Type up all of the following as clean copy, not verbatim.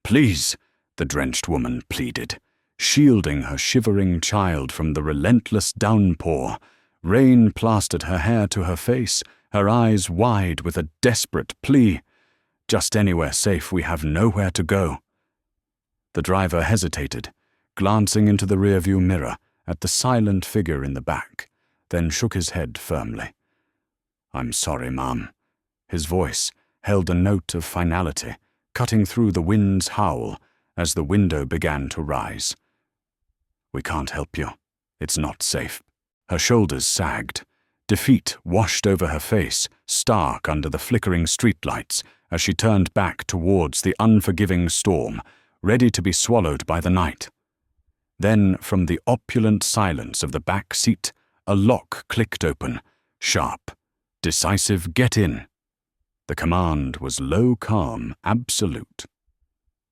Please, the drenched woman pleaded, shielding her shivering child from the relentless downpour. Rain plastered her hair to her face, her eyes wide with a desperate plea. Just anywhere safe, we have nowhere to go. The driver hesitated, glancing into the rearview mirror at the silent figure in the back, then shook his head firmly. I'm sorry, Ma'am. His voice held a note of finality, cutting through the wind's howl as the window began to rise. We can't help you. It's not safe. Her shoulders sagged. Defeat washed over her face, stark under the flickering streetlights, as she turned back towards the unforgiving storm, ready to be swallowed by the night. Then, from the opulent silence of the back seat, a lock clicked open, sharp, decisive get in. The command was low calm, absolute,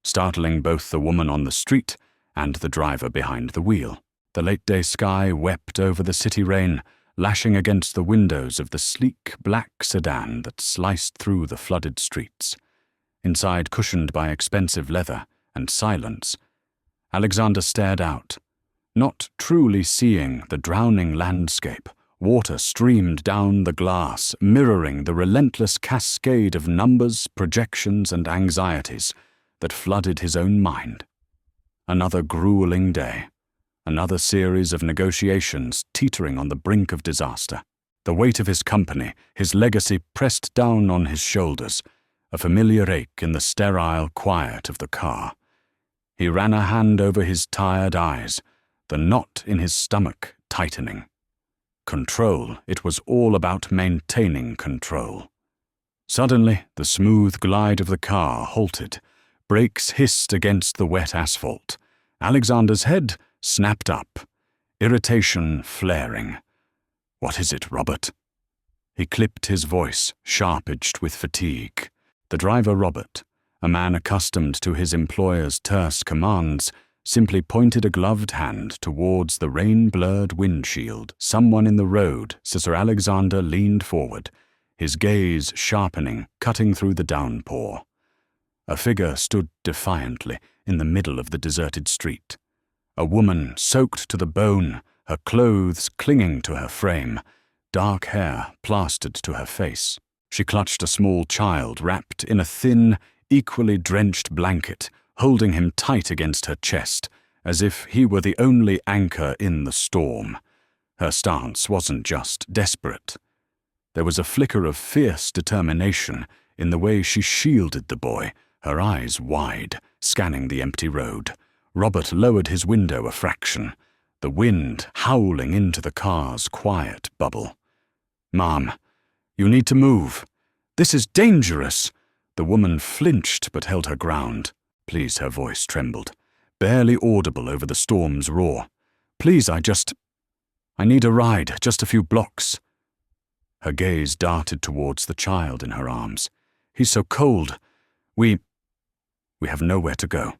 startling both the woman on the street and the driver behind the wheel. The late-day sky wept over the city rain, lashing against the windows of the sleek black sedan that sliced through the flooded streets. Inside, cushioned by expensive leather and silence, Alexander stared out, not truly seeing the drowning landscape. Water streamed down the glass, mirroring the relentless cascade of numbers, projections, and anxieties that flooded his own mind. Another grueling day. Another series of negotiations teetering on the brink of disaster. The weight of his company, his legacy pressed down on his shoulders, a familiar ache in the sterile quiet of the car. He ran a hand over his tired eyes, the knot in his stomach tightening. Control, it was all about maintaining control. Suddenly, the smooth glide of the car halted. Brakes hissed against the wet asphalt. Alexander's head snapped up, irritation flaring. What is it, Robert? He clipped his voice, sharp-edged with fatigue. The driver, Robert, a man accustomed to his employer's terse commands, simply pointed a gloved hand towards the rain-blurred windshield. Someone in the road, Sir Alexander leaned forward, his gaze sharpening, cutting through the downpour. A figure stood defiantly in the middle of the deserted street. A woman soaked to the bone, her clothes clinging to her frame, dark hair plastered to her face. She clutched a small child wrapped in a thin, equally drenched blanket, holding him tight against her chest, as if he were the only anchor in the storm. Her stance wasn't just desperate. There was a flicker of fierce determination in the way she shielded the boy, her eyes wide, scanning the empty road. Robert lowered his window a fraction, the wind howling into the car's quiet bubble. Ma'am, you need to move. This is dangerous. The woman flinched but held her ground. Please, her voice trembled, barely audible over the storm's roar. Please, I need a ride, just a few blocks. Her gaze darted towards the child in her arms. He's so cold. We have nowhere to go.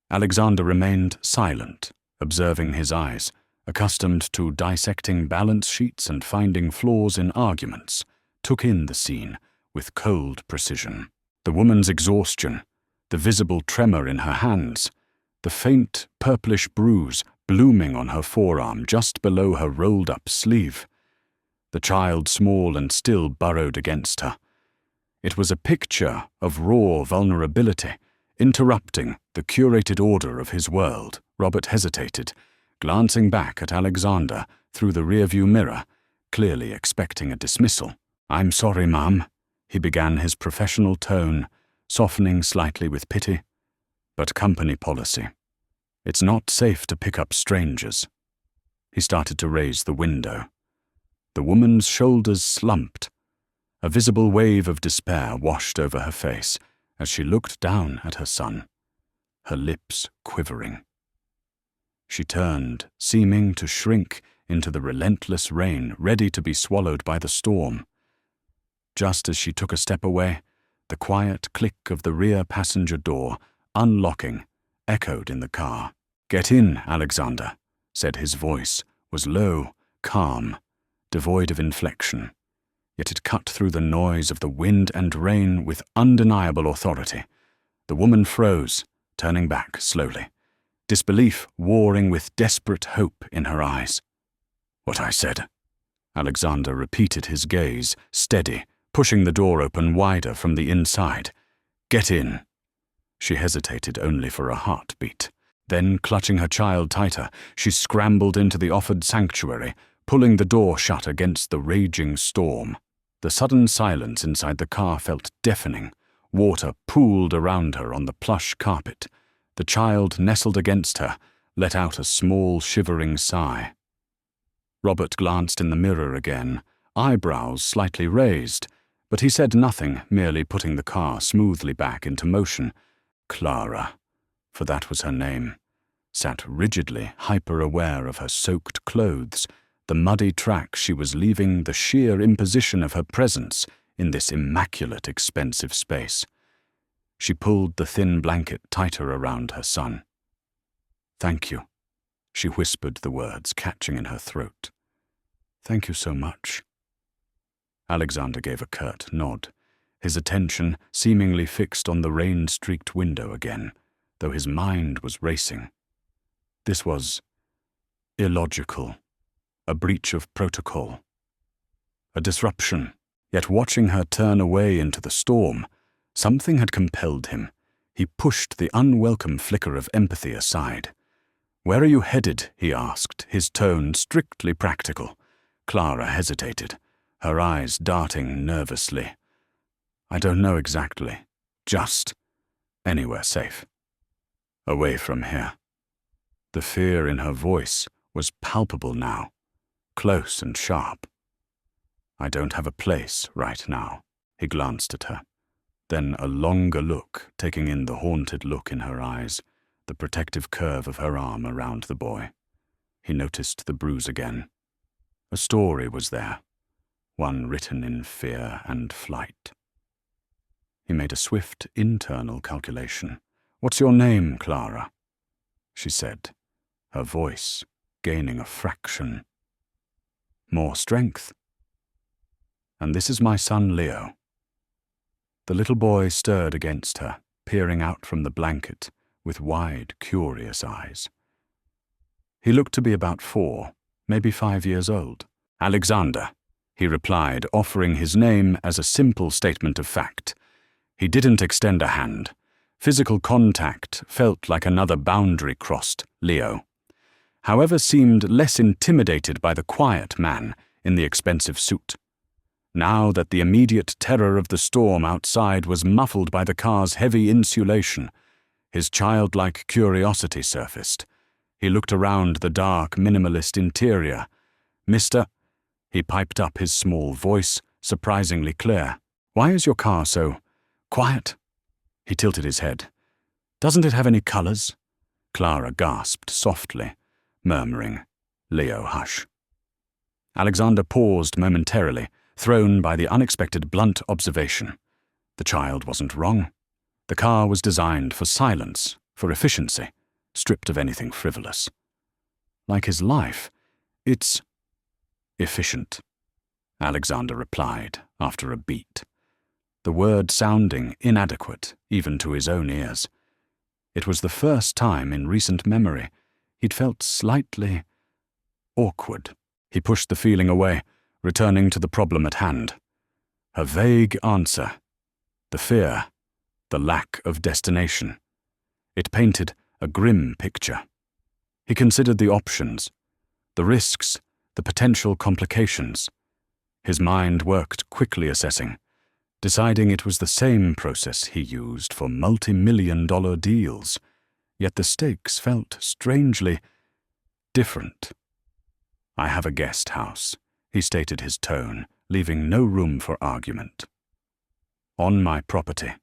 Alexander remained silent, observing his eyes, accustomed to dissecting balance sheets and finding flaws in arguments, took in the scene with cold precision. The woman's exhaustion, the visible tremor in her hands, the faint purplish bruise blooming on her forearm just below her rolled-up sleeve. The child, small and still, burrowed against her. It was a picture of raw vulnerability, interrupting the curated order of his world. Robert hesitated, glancing back at Alexander through the rearview mirror, clearly expecting a dismissal. I'm sorry, Ma'am, he began, his professional tone softening slightly with pity. But company policy. It's not safe to pick up strangers. He started to raise the window. The woman's shoulders slumped. A visible wave of despair washed over her face as she looked down at her son, her lips quivering. She turned, seeming to shrink into the relentless rain, ready to be swallowed by the storm. Just as she took a step away, the quiet click of the rear passenger door, unlocking, echoed in the car. "Get in, Alexander," said his voice, was low, calm, devoid of inflection. Yet it cut through the noise of the wind and rain with undeniable authority. The woman froze, turning back slowly, disbelief warring with desperate hope in her eyes. "What I said." Alexander repeated, his gaze steady, pushing the door open wider from the inside. "Get in." She hesitated only for a heartbeat. Then, clutching her child tighter, she scrambled into the offered sanctuary, pulling the door shut against the raging storm. The sudden silence inside the car felt deafening. Water pooled around her on the plush carpet. The child nestled against her, let out a small, shivering sigh. Robert glanced in the mirror again, eyebrows slightly raised, but he said nothing, merely putting the car smoothly back into motion. Clara, for that was her name, sat rigidly, hyper-aware of her soaked clothes, the muddy track she was leaving, the sheer imposition of her presence in this immaculate, expensive space. She pulled the thin blanket tighter around her son. "Thank you," she whispered the words, catching in her throat. "Thank you so much." Alexander gave a curt nod, his attention seemingly fixed on the rain-streaked window again, though his mind was racing. This was illogical, a breach of protocol, a disruption. Yet watching her turn away into the storm, something had compelled him. He pushed the unwelcome flicker of empathy aside. "Where are you headed?" he asked, his tone strictly practical. Clara hesitated, her eyes darting nervously. "I don't know exactly. Just anywhere safe. Away from here." The fear in her voice was palpable now, close and sharp. "I don't have a place right now." He glanced at her. Then a longer look, taking in the haunted look in her eyes, the protective curve of her arm around the boy. He noticed the bruise again. A story was there, one written in fear and flight. He made a swift internal calculation. "What's your name, Clara?" she said, her voice gaining a fraction. "More strength. And this is my son, Leo." The little boy stirred against her, peering out from the blanket with wide, curious eyes. He looked to be about 4, maybe 5 years old. "Alexander," he replied, offering his name as a simple statement of fact. He didn't extend a hand. Physical contact felt like another boundary crossed. Leo, however, seemed less intimidated by the quiet man in the expensive suit. Now that the immediate terror of the storm outside was muffled by the car's heavy insulation, his childlike curiosity surfaced. He looked around the dark, minimalist interior. "Mister," he piped up, his small voice surprisingly clear. "Why is your car so quiet?" He tilted his head. "Doesn't it have any colors?" Clara gasped softly, murmuring, "Leo, hush." Alexander paused momentarily, thrown by the unexpected blunt observation. The child wasn't wrong. The car was designed for silence, for efficiency, stripped of anything frivolous. Like his life, it's efficient, Alexander replied after a beat, the word sounding inadequate even to his own ears. It was the first time in recent memory he'd felt slightly awkward. He pushed the feeling away, returning to the problem at hand. Her vague answer, the fear, the lack of destination. It painted a grim picture. He considered the options, the risks, the potential complications. His mind worked, quickly assessing, deciding it was the same process he used for multi-million-dollar deals, yet the stakes felt strangely different. "I have a guest house," he stated, his tone leaving no room for argument. "On my property.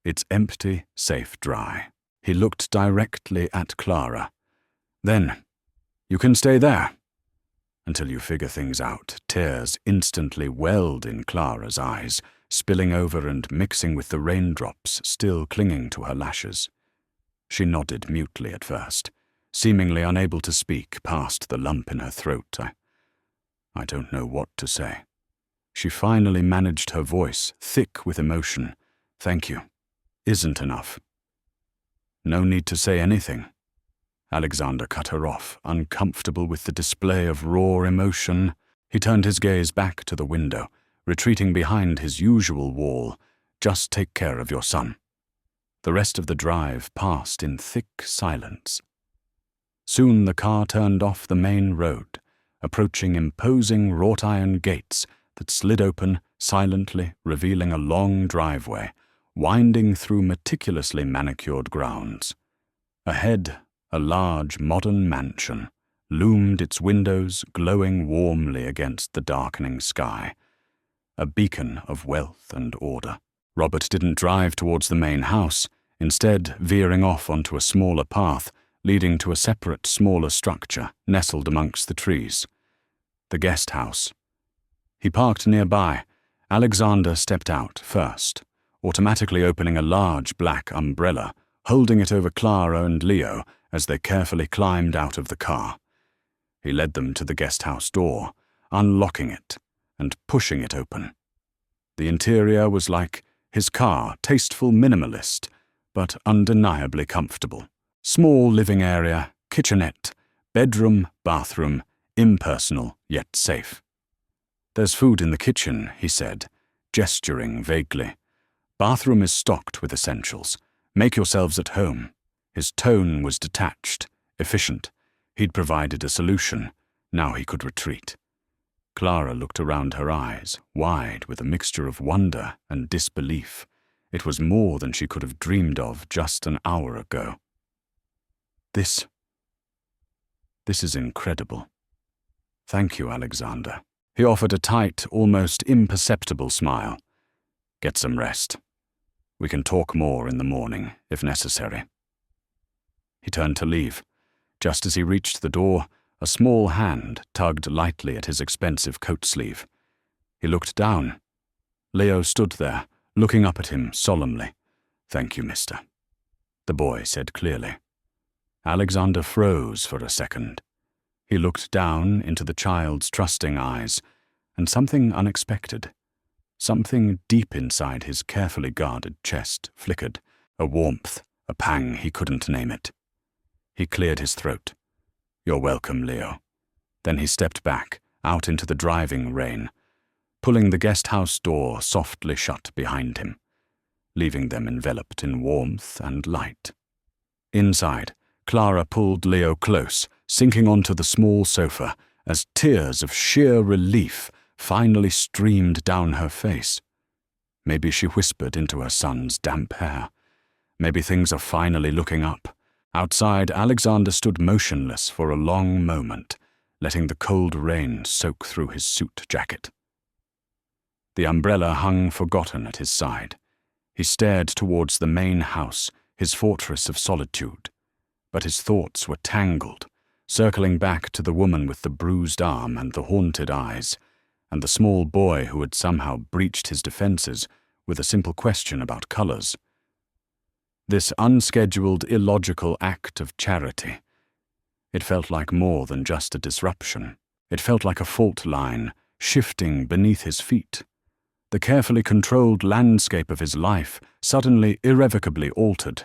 It's empty, safe, dry." He looked directly at Clara. "Then, you can stay there. Until you figure things out." Tears instantly welled in Clara's eyes, spilling over and mixing with the raindrops still clinging to her lashes. She nodded mutely at first, seemingly unable to speak past the lump in her throat. I don't know what to say." She finally managed, her voice thick with emotion. "Thank you. Isn't enough." No need to say anything. Alexander cut her off, uncomfortable with the display of raw emotion. He turned his gaze back to the window, retreating behind his usual wall. Just take care of your son. The rest of the drive passed in thick silence. Soon the car turned off the main road, approaching imposing wrought-iron gates that slid open silently, revealing a long driveway, winding through meticulously manicured grounds. Ahead, a large modern mansion loomed, its windows glowing warmly against the darkening sky, a beacon of wealth and order. Robert didn't drive towards the main house, instead veering off onto a smaller path leading to a separate, smaller structure nestled amongst the trees. The guest house. He parked nearby. Alexander stepped out first, automatically opening a large black umbrella, holding it over Clara and Leo as they carefully climbed out of the car. He led them to the guest house door, unlocking it and pushing it open. The interior was like his car, tasteful minimalist, but undeniably comfortable. Small living area, kitchenette, bedroom, bathroom, impersonal yet safe. There's food in the kitchen, he said, gesturing vaguely. Bathroom is stocked with essentials. Make yourselves at home. His tone was detached, efficient. He'd provided a solution. Now he could retreat. Clara looked around, her eyes wide with a mixture of wonder and disbelief. It was more than she could have dreamed of just an hour ago. This is incredible. Thank you, Alexander. He offered a tight, almost imperceptible smile. Get some rest. We can talk more in the morning, if necessary. He turned to leave. Just as he reached the door, a small hand tugged lightly at his expensive coat sleeve. He looked down. Leo stood there, looking up at him solemnly. Thank you, mister, the boy said clearly. Alexander froze for a second. He looked down into the child's trusting eyes, and something unexpected, something deep inside his carefully guarded chest flickered, a warmth, a pang, he couldn't name it. He cleared his throat. You're welcome, Leo. Then he stepped back, out into the driving rain, pulling the guest house door softly shut behind him, leaving them enveloped in warmth and light. Inside, Clara pulled Leo close, sinking onto the small sofa as tears of sheer relief finally streamed down her face. Maybe she whispered into her son's damp hair. Maybe things are finally looking up. Outside, Alexander stood motionless for a long moment, letting the cold rain soak through his suit jacket. The umbrella hung forgotten at his side. He stared towards the main house, his fortress of solitude. But his thoughts were tangled, circling back to the woman with the bruised arm and the haunted eyes, and the small boy who had somehow breached his defenses with a simple question about colors. This unscheduled, illogical act of charity. It felt like more than just a disruption. It felt like a fault line, shifting beneath his feet. The carefully controlled landscape of his life suddenly irrevocably altered.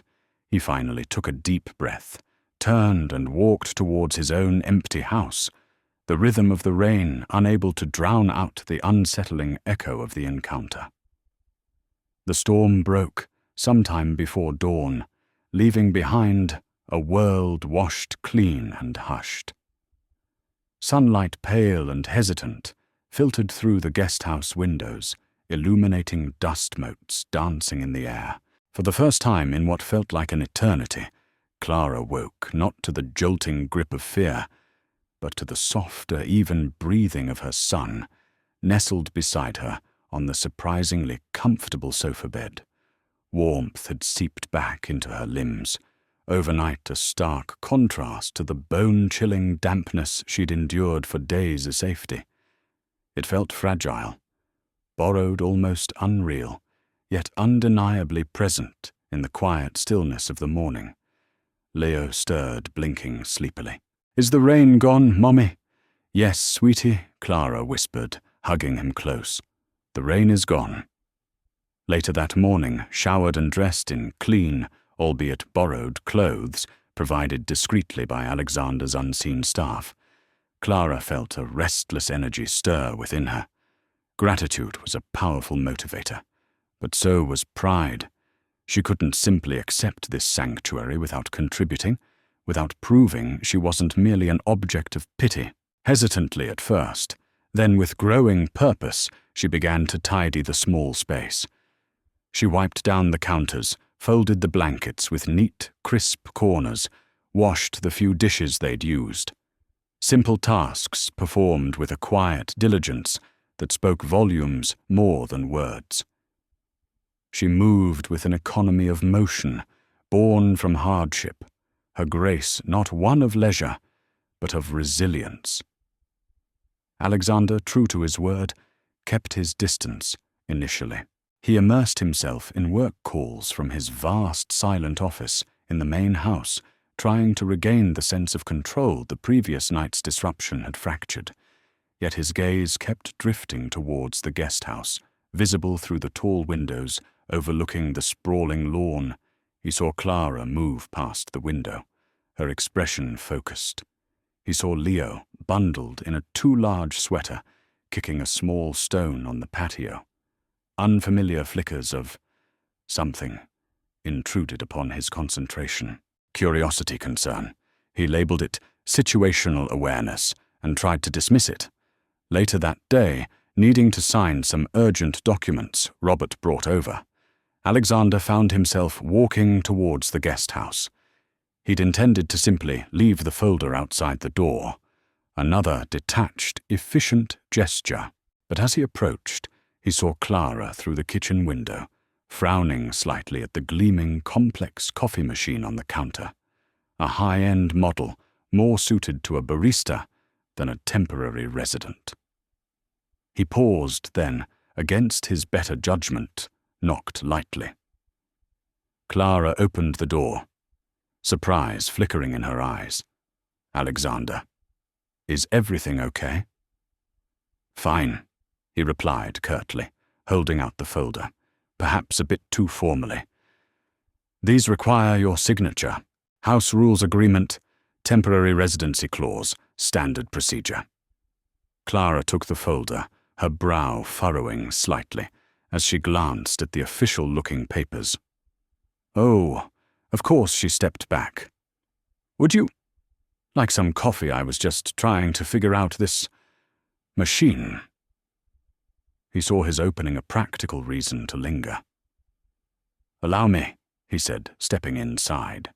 He finally took a deep breath, turned and walked towards his own empty house, the rhythm of the rain unable to drown out the unsettling echo of the encounter. The storm broke sometime before dawn, leaving behind a world washed clean and hushed. Sunlight, pale and hesitant, filtered through the guest house windows, illuminating dust motes dancing in the air. For the first time in what felt like an eternity, Clara woke not to the jolting grip of fear, but to the softer, even breathing of her son, nestled beside her on the surprisingly comfortable sofa bed. Warmth had seeped back into her limbs, overnight a stark contrast to the bone-chilling dampness she'd endured for days of safety. It felt fragile, borrowed, almost unreal, yet undeniably present in the quiet stillness of the morning. Leo stirred, blinking sleepily. Is the rain gone, Mommy? Yes, sweetie, Clara whispered, hugging him close. The rain is gone. Later that morning, showered and dressed in clean, albeit borrowed clothes, provided discreetly by Alexander's unseen staff. Clara felt a restless energy stir within her. Gratitude was a powerful motivator, but so was pride. She couldn't simply accept this sanctuary without contributing, without proving she wasn't merely an object of pity. Hesitantly at first, then with growing purpose, she began to tidy the small space. She wiped down the counters, folded the blankets with neat, crisp corners, washed the few dishes they'd used. Simple tasks performed with a quiet diligence that spoke volumes more than words. She moved with an economy of motion, born from hardship, her grace not one of leisure, but of resilience. Alexander, true to his word, kept his distance initially. He immersed himself in work calls from his vast silent office in the main house, trying to regain the sense of control the previous night's disruption had fractured. Yet his gaze kept drifting towards the guest house, visible through the tall windows overlooking the sprawling lawn. He saw Clara move past the window, her expression focused. He saw Leo, bundled in a too large sweater, kicking a small stone on the patio. Unfamiliar flickers of something intruded upon his concentration. Curiosity concern. He labeled it situational awareness and tried to dismiss it. Later that day, needing to sign some urgent documents Robert brought over, Alexander found himself walking towards the guest house. He'd intended to simply leave the folder outside the door, another detached, efficient gesture. But as he approached, he saw Clara through the kitchen window, frowning slightly at the gleaming, complex coffee machine on the counter, a high-end model more suited to a barista than a temporary resident. He paused then, against his better judgment, knocked lightly. Clara opened the door, surprise flickering in her eyes. "Alexander, is everything okay?" "Fine," he replied curtly, holding out the folder, perhaps a bit too formally. "These require your signature. House rules agreement, temporary residency clause, standard procedure." Clara took the folder, her brow furrowing slightly as she glanced at the official-looking papers. "Oh, of course," she stepped back. "Would you like some coffee? I was just trying to figure out this machine." He saw his opening a practical reason to linger. "Allow me," he said, stepping inside.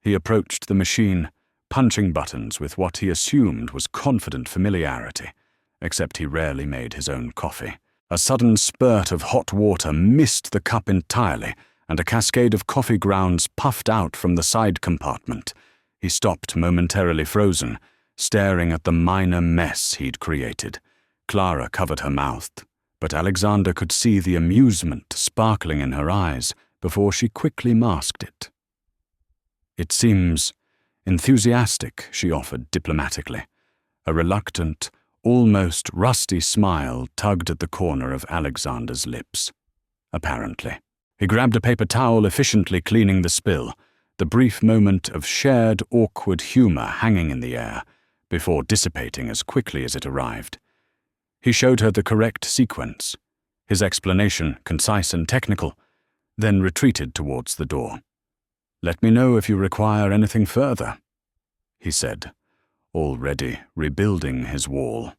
He approached the machine, punching buttons with what he assumed was confident familiarity, except he rarely made his own coffee. A sudden spurt of hot water missed the cup entirely, and a cascade of coffee grounds puffed out from the side compartment. He stopped, momentarily frozen, staring at the minor mess he'd created. Clara covered her mouth, but Alexander could see the amusement sparkling in her eyes before she quickly masked it. "It seems enthusiastic," she offered diplomatically. A reluctant, almost rusty smile tugged at the corner of Alexander's lips. Apparently. He grabbed a paper towel, efficiently cleaning the spill, the brief moment of shared awkward humor hanging in the air, before dissipating as quickly as it arrived. He showed her the correct sequence, his explanation concise and technical, then retreated towards the door. "Let me know if you require anything further," he said, already rebuilding his wall.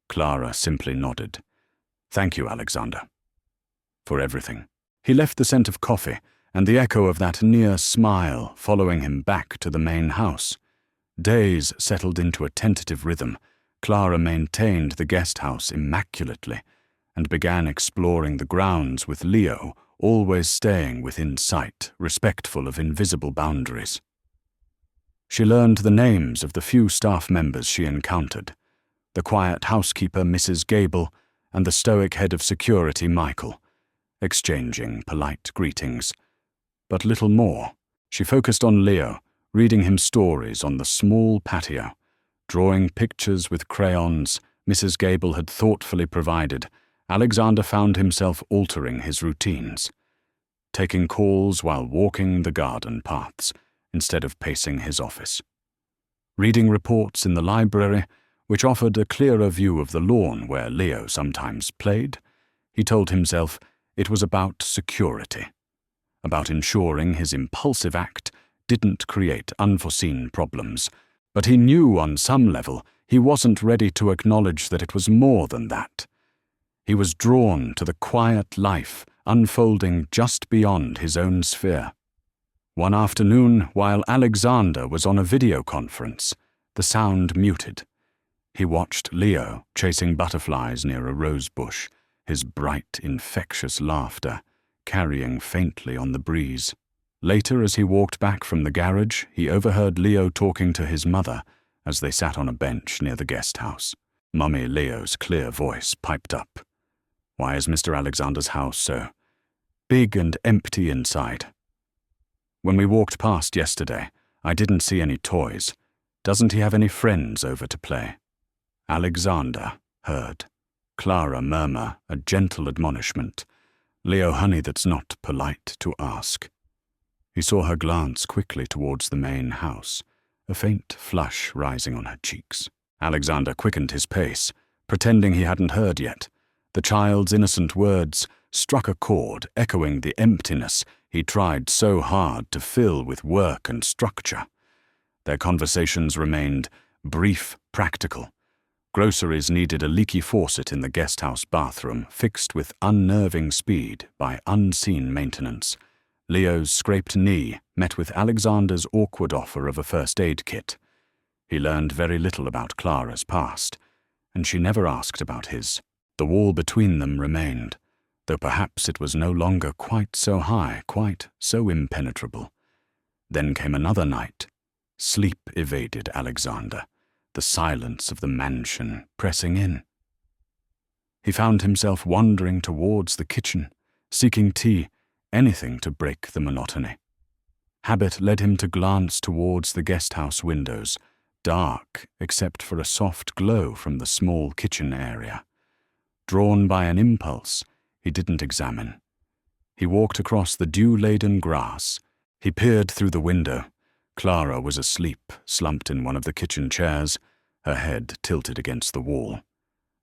Clara simply nodded. "Thank you, Alexander, for everything." He left the scent of coffee and the echo of that near smile following him back to the main house. Days settled into a tentative rhythm. Clara maintained the guest house immaculately and began exploring the grounds with Leo, always staying within sight, respectful of invisible boundaries. She learned the names of the few staff members she encountered, the quiet housekeeper, Mrs. Gable, and the stoic head of security, Michael, exchanging polite greetings. But little more. She focused on Leo, reading him stories on the small patio, drawing pictures with crayons Mrs. Gable had thoughtfully provided. Alexander found himself altering his routines. taking calls while walking the garden paths instead of pacing his office. Reading reports in the library, which offered a clearer view of the lawn where Leo sometimes played, he told himself it was about security, about ensuring his impulsive act didn't create unforeseen problems. But he knew on some level he wasn't ready to acknowledge that it was more than that. He was drawn to the quiet life unfolding just beyond his own sphere. One afternoon, while Alexander was on a video conference, the sound muted. He watched Leo chasing butterflies near a rose bush, his bright, infectious laughter carrying faintly on the breeze. Later, as he walked back from the garage, he overheard Leo talking to his mother as they sat on a bench near the guest house. Mummy Leo's clear voice piped up. "Why is Mr. Alexander's house so big and empty inside? When we walked past yesterday, I didn't see any toys. Doesn't he have any friends over to play?" Alexander heard Clara murmur a gentle admonishment. "Leo, honey, that's not polite to ask." He saw her glance quickly towards the main house, a faint flush rising on her cheeks. Alexander quickened his pace, pretending he hadn't heard yet. The child's innocent words struck a chord, echoing the emptiness he tried so hard to fill with work and structure. Their conversations remained brief, practical. Groceries needed a leaky faucet in the guesthouse bathroom, fixed with unnerving speed by unseen maintenance. Leo's scraped knee met with Alexander's awkward offer of a first aid kit. He learned very little about Clara's past, and she never asked about his. The wall between them remained, though perhaps it was no longer quite so high, quite so impenetrable. Then came another night. Sleep evaded Alexander, the silence of the mansion pressing in. He found himself wandering towards the kitchen, seeking tea, anything to break the monotony. Habit led him to glance towards the guesthouse windows, dark except for a soft glow from the small kitchen area. Drawn by an impulse, he didn't examine. He walked across the dew-laden grass. He peered through the window. Clara was asleep, slumped in one of the kitchen chairs, her head tilted against the wall.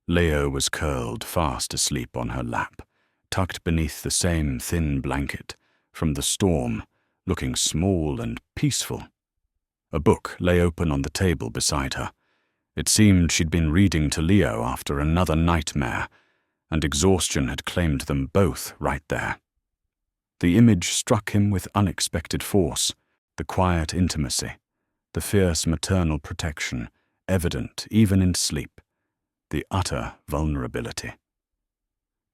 Leo was curled fast asleep on her lap, tucked beneath the same thin blanket from the storm, looking small and peaceful. A book lay open on the table beside her. It seemed she'd been reading to Leo after another nightmare, and exhaustion had claimed them both right there. The image struck him with unexpected force, the quiet intimacy, the fierce maternal protection, evident even in sleep, the utter vulnerability.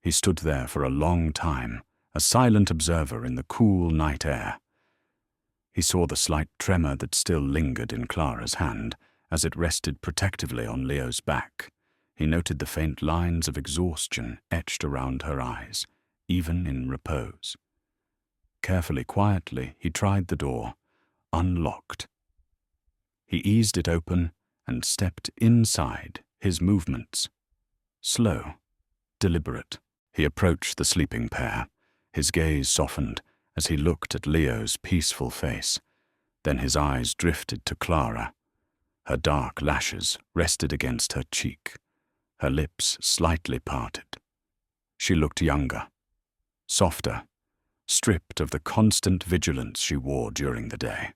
He stood there for a long time, a silent observer in the cool night air. He saw the slight tremor that still lingered in Clara's hand as it rested protectively on Leo's back. He noted the faint lines of exhaustion etched around her eyes, even in repose. Carefully, quietly, he tried the door, unlocked. He eased it open and stepped inside, his movements slow, deliberate. He approached the sleeping pair. His gaze softened as he looked at Leo's peaceful face. Then his eyes drifted to Clara. Her dark lashes rested against her cheek, her lips slightly parted. She looked younger, softer, stripped of the constant vigilance she wore during the day.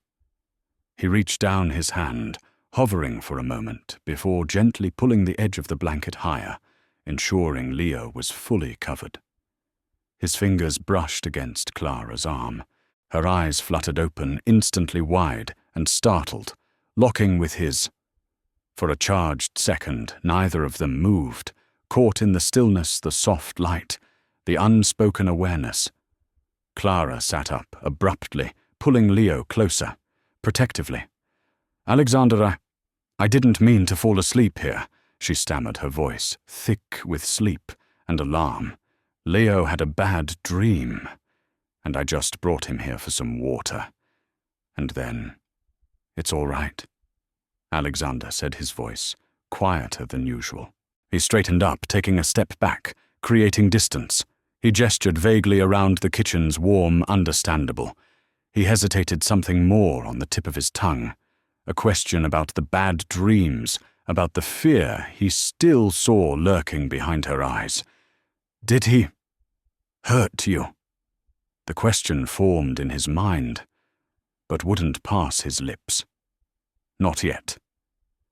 He reached down his hand, hovering for a moment before gently pulling the edge of the blanket higher, ensuring Leo was fully covered. His fingers brushed against Clara's arm. Her eyes fluttered open, instantly wide and startled, locking with his. For a charged second, neither of them moved, caught in the stillness, the soft light, the unspoken awareness. Clara sat up abruptly, pulling Leo closer, protectively. "Alexander, I didn't mean to fall asleep here," she stammered, her voice thick with sleep and alarm. "Leo had a bad dream, and I just brought him here for some water. And then, it's all right," Alexander said, his voice quieter than usual. He straightened up, taking a step back, creating distance. He gestured vaguely around the kitchen's warm understandable. He hesitated, something more on the tip of his tongue. A question about the bad dreams, about the fear he still saw lurking behind her eyes. Did he hurt you? The question formed in his mind, but wouldn't pass his lips. Not yet.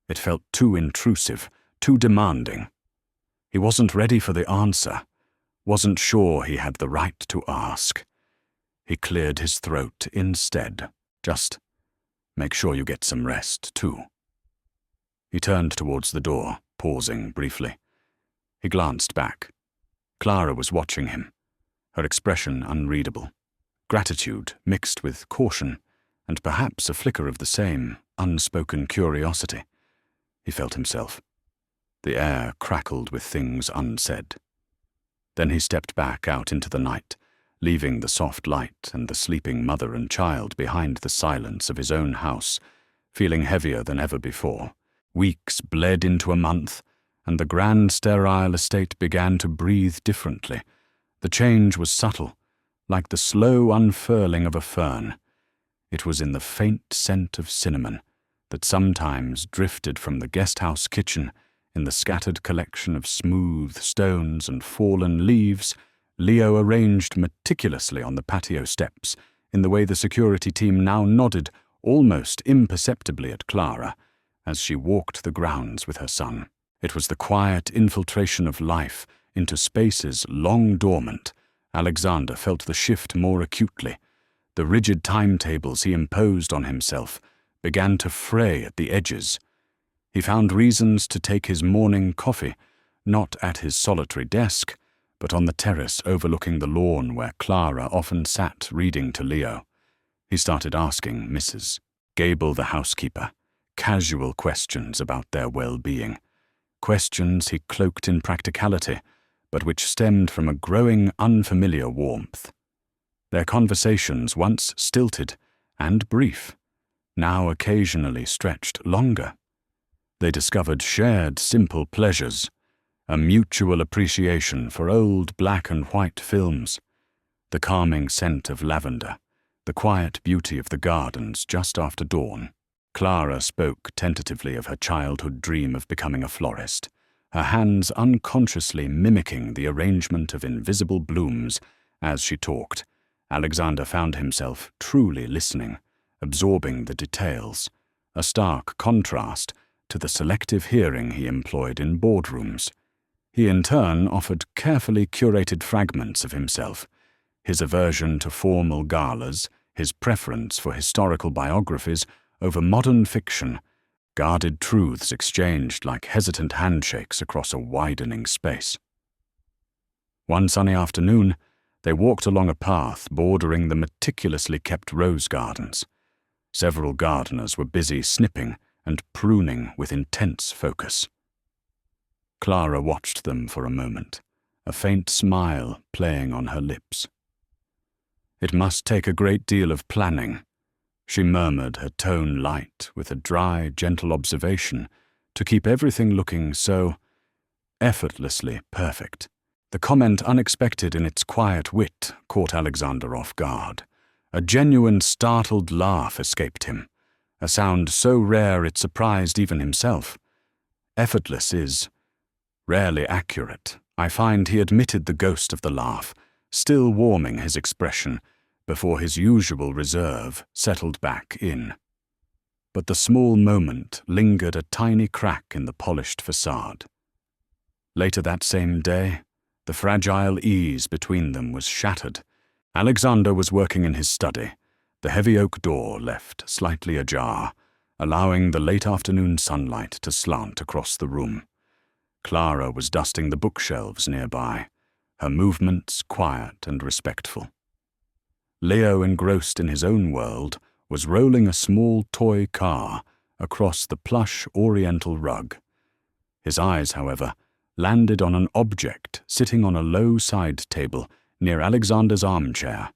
It felt too intrusive, too demanding. He wasn't ready for the answer, wasn't sure he had the right to ask. He cleared his throat instead. Just make sure you get some rest, too. He turned towards the door, pausing briefly. He glanced back. Clara was watching him, her expression unreadable. Gratitude mixed with caution, and perhaps a flicker of the same unspoken curiosity. He felt himself. The air crackled with things unsaid. Then he stepped back out into the night, leaving the soft light and the sleeping mother and child behind the silence of his own house, feeling heavier than ever before. Weeks bled into a month, and the grand sterile estate began to breathe differently. The change was subtle, like the slow unfurling of a fern. It was in the faint scent of cinnamon that sometimes drifted from the guest-house kitchen, in the scattered collection of smooth stones and fallen leaves Leo arranged meticulously on the patio steps, in the way the security team now nodded almost imperceptibly at Clara as she walked the grounds with her son. It was the quiet infiltration of life into spaces long dormant. Alexander felt the shift more acutely. The rigid timetables he imposed on himself began to fray at the edges. He found reasons to take his morning coffee, not at his solitary desk, but on the terrace overlooking the lawn where Clara often sat reading to Leo. He started asking Mrs. Gable, the housekeeper, casual questions about their well-being, questions he cloaked in practicality, but which stemmed from a growing unfamiliar warmth. Their conversations, once stilted and brief, now occasionally stretched longer. They discovered shared simple pleasures, a mutual appreciation for old black and white films, the calming scent of lavender, the quiet beauty of the gardens just after dawn. Clara spoke tentatively of her childhood dream of becoming a florist, her hands unconsciously mimicking the arrangement of invisible blooms as she talked. Alexander found himself truly listening, absorbing the details, a stark contrast to the selective hearing he employed in boardrooms. He in turn offered carefully curated fragments of himself, his aversion to formal galas, his preference for historical biographies over modern fiction, guarded truths exchanged like hesitant handshakes across a widening space. One sunny afternoon, they walked along a path bordering the meticulously kept rose gardens. Several gardeners were busy snipping and pruning with intense focus. Clara watched them for a moment, a faint smile playing on her lips. It must take a great deal of planning, she murmured, her tone light with a dry, gentle observation, to keep everything looking so effortlessly perfect. The comment, unexpected in its quiet wit, caught Alexander off guard. A genuine startled laugh escaped him, a sound so rare it surprised even himself. Effortless is rarely accurate. I find he admitted the ghost of the laugh, still warming his expression, before his usual reserve settled back in. But the small moment lingered a tiny crack in the polished facade. Later that same day, the fragile ease between them was shattered. Alexander was working in his study, the heavy oak door left slightly ajar, allowing the late afternoon sunlight to slant across the room. Clara was dusting the bookshelves nearby, her movements quiet and respectful. Leo, engrossed in his own world, was rolling a small toy car across the plush oriental rug. His eyes, however, landed on an object sitting on a low side table near Alexander's armchair,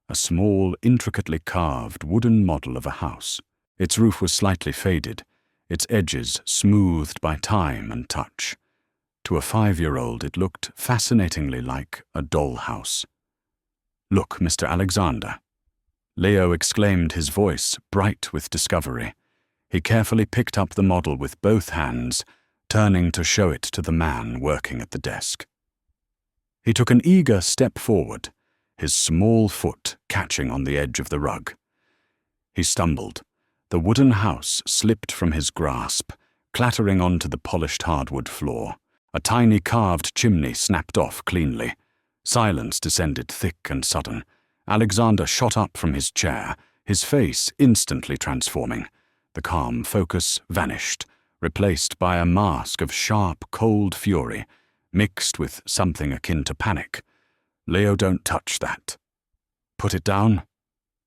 a small, intricately carved wooden model of a house. Its roof was slightly faded, its edges smoothed by time and touch. To a 5-year-old, it looked fascinatingly like a dollhouse. "Look, Mr. Alexander." Leo exclaimed, his voice bright with discovery. He carefully picked up the model with both hands, turning to show it to the man working at the desk. He took an eager step forward, his small foot catching on the edge of the rug. He stumbled. The wooden house slipped from his grasp, clattering onto the polished hardwood floor. A tiny carved chimney snapped off cleanly. Silence descended thick and sudden. Alexander shot up from his chair, his face instantly transforming. The calm focus vanished, replaced by a mask of sharp, cold fury, mixed with something akin to panic. "Leo, don't touch that." "Put it down."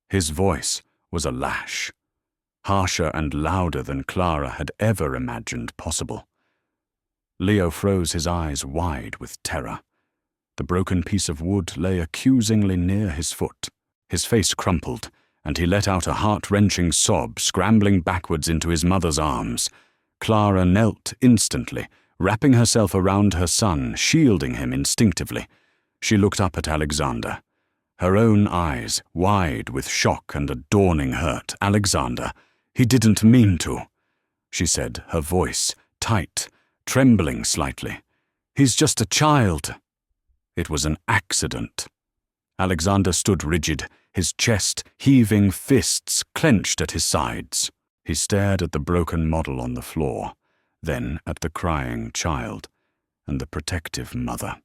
His voice was a lash, harsher and louder than Clara had ever imagined possible. Leo froze his eyes wide with terror. The broken piece of wood lay accusingly near his foot. His face crumpled, and he let out a heart-wrenching sob, scrambling backwards into his mother's arms. Clara knelt instantly, wrapping herself around her son, shielding him instinctively. She looked up at Alexander, her own eyes wide with shock and a dawning hurt. "Alexander, he didn't mean to," she said, her voice tight, trembling slightly. "He's just a child." It was an accident. Alexander stood rigid, his chest heaving, fists clenched at his sides. He stared at the broken model on the floor, then at the crying child and the protective mother.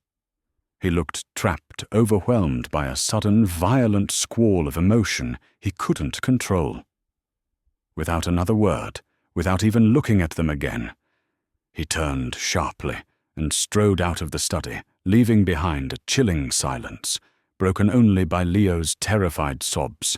He looked trapped, overwhelmed by a sudden, violent squall of emotion he couldn't control. Without another word, without even looking at them again, he turned sharply and strode out of the study, leaving behind a chilling silence, broken only by Leo's terrified sobs.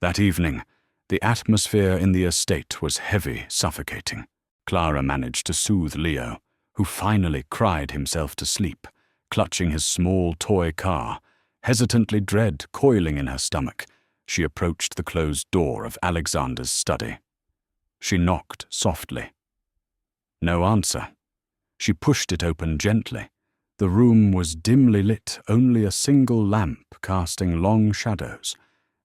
That evening, the atmosphere in the estate was heavy, suffocating. Clara managed to soothe Leo, who finally cried himself to sleep, clutching his small toy car. Hesitantly, dread coiling in her stomach, she approached the closed door of Alexander's study. She knocked softly. No answer. She pushed it open gently. The room was dimly lit, only a single lamp casting long shadows.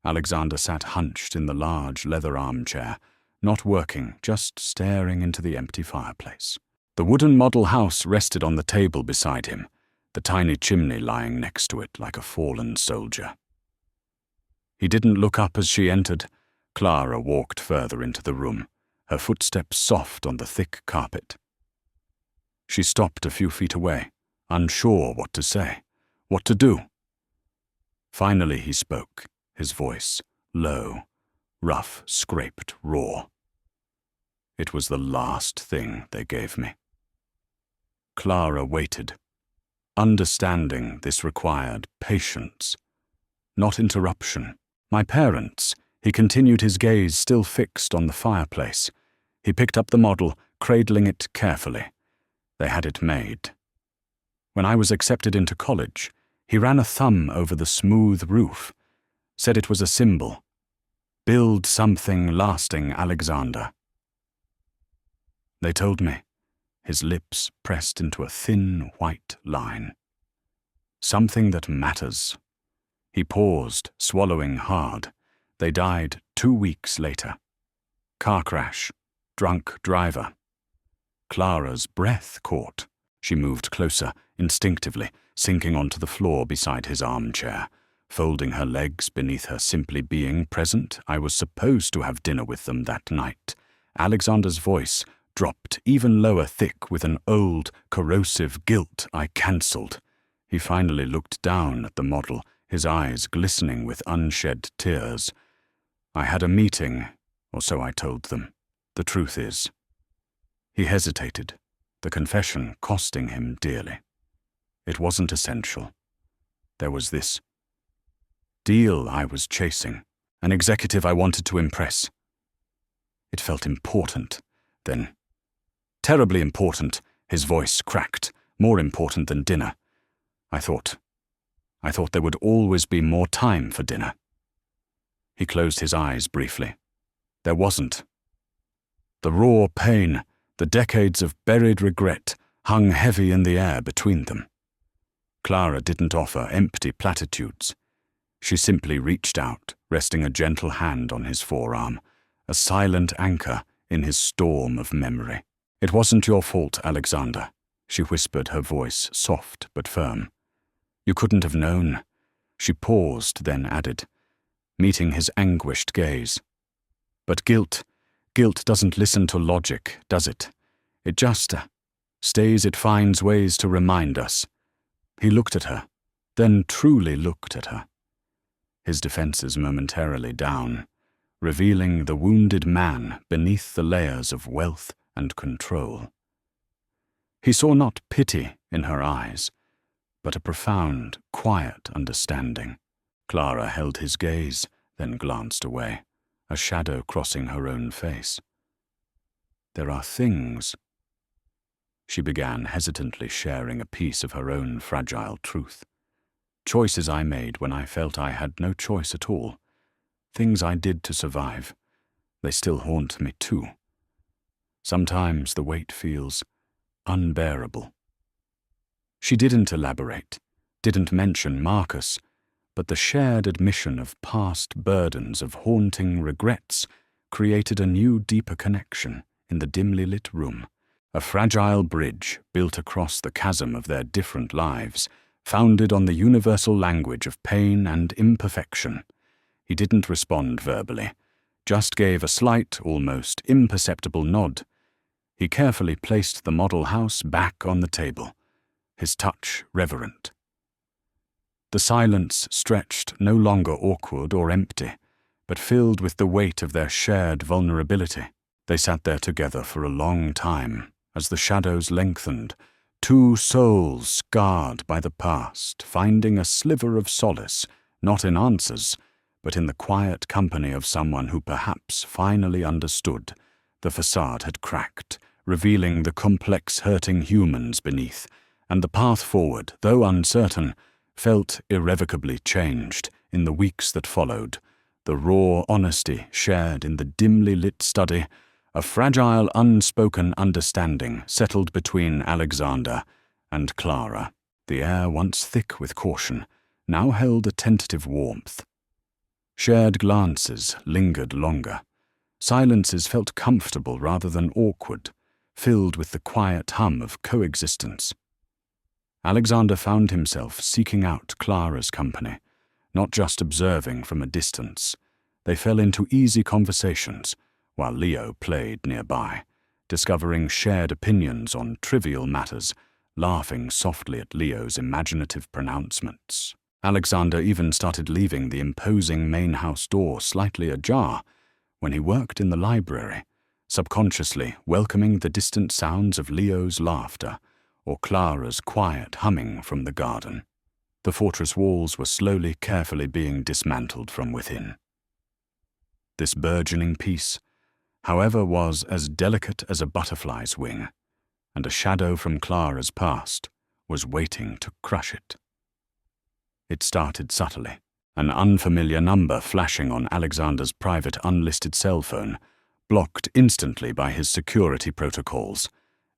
Alexander sat hunched in the large leather armchair, not working, just staring into the empty fireplace. The wooden model house rested on the table beside him, the tiny chimney lying next to it like a fallen soldier. He didn't look up as she entered. Clara walked further into the room, her footsteps soft on the thick carpet. She stopped a few feet away, unsure what to say, what to do. Finally he spoke, his voice low, rough, scraped, raw. "It was the last thing they gave me." Clara waited. Understanding this required patience, not interruption. "My parents," he continued, his gaze still fixed on the fireplace. He picked up the model, cradling it carefully. They had it made. When I was accepted into college, he ran a thumb over the smooth roof, said it was a symbol. "Build something lasting, Alexander." They told me, his lips pressed into a thin white line. "Something that matters." He paused, swallowing hard. They died 2 weeks later. Car crash, drunk driver. Clara's breath caught. She moved closer, instinctively, sinking onto the floor beside his armchair, folding her legs beneath her, simply being present. "I was supposed to have dinner with them that night." Alexander's voice dropped even lower, thick with an old, corrosive guilt I cancelled. He finally looked down at the model, his eyes glistening with unshed tears. "I had a meeting, or so I told them. The truth is." He hesitated, the confession costing him dearly. It wasn't essential. There was this deal I was chasing, an executive I wanted to impress. It felt important, then terribly important. His voice cracked. More important than dinner. I thought there would always be more time for dinner. He closed his eyes briefly. There wasn't. The raw pain, the decades of buried regret, hung heavy in the air between them. Clara didn't offer empty platitudes. She simply reached out, resting a gentle hand on his forearm, a silent anchor in his storm of memory. "It wasn't your fault, Alexander," she whispered, her voice soft but firm. "You couldn't have known." She paused, then added, meeting his anguished gaze. "But guilt doesn't listen to logic, does it? It just stays, it finds ways to remind us." He looked at her, then truly looked at her. His defenses momentarily down, revealing the wounded man beneath the layers of wealth and control. He saw not pity in her eyes, but a profound, quiet understanding. Clara held his gaze, then glanced away, a shadow crossing her own face. "There are things—" She began hesitantly, sharing a piece of her own fragile truth. "Choices I made when I felt I had no choice at all. Things I did to survive. They still haunt me too. Sometimes the weight feels unbearable." She didn't elaborate, didn't mention Marcus, but the shared admission of past burdens, of haunting regrets, created a new, deeper connection in the dimly lit room, a fragile bridge built across the chasm of their different lives, founded on the universal language of pain and imperfection. He didn't respond verbally, just gave a slight, almost imperceptible nod. He carefully placed the model house back on the table, his touch reverent. The silence stretched, no longer awkward or empty, but filled with the weight of their shared vulnerability. They sat there together for a long time, as the shadows lengthened, two souls scarred by the past, finding a sliver of solace, not in answers, but in the quiet company of someone who perhaps finally understood. The facade had cracked, revealing the complex, hurting humans beneath, and the path forward, though uncertain, felt irrevocably changed in the weeks that followed. The raw honesty shared in the dimly lit study, a fragile, unspoken understanding settled between Alexander and Clara. The air, once thick with caution, now held a tentative warmth. Shared glances lingered longer. Silences felt comfortable rather than awkward, filled with the quiet hum of coexistence. Alexander found himself seeking out Clara's company, not just observing from a distance. They fell into easy conversations, while Leo played nearby, discovering shared opinions on trivial matters, laughing softly at Leo's imaginative pronouncements. Alexander even started leaving the imposing main house door slightly ajar when he worked in the library, subconsciously welcoming the distant sounds of Leo's laughter or Clara's quiet humming from the garden. The fortress walls were slowly, carefully being dismantled from within. This burgeoning peace, however, was as delicate as a butterfly's wing, and a shadow from Clara's past was waiting to crush it. It started subtly, an unfamiliar number flashing on Alexander's private unlisted cell phone, blocked instantly by his security protocols.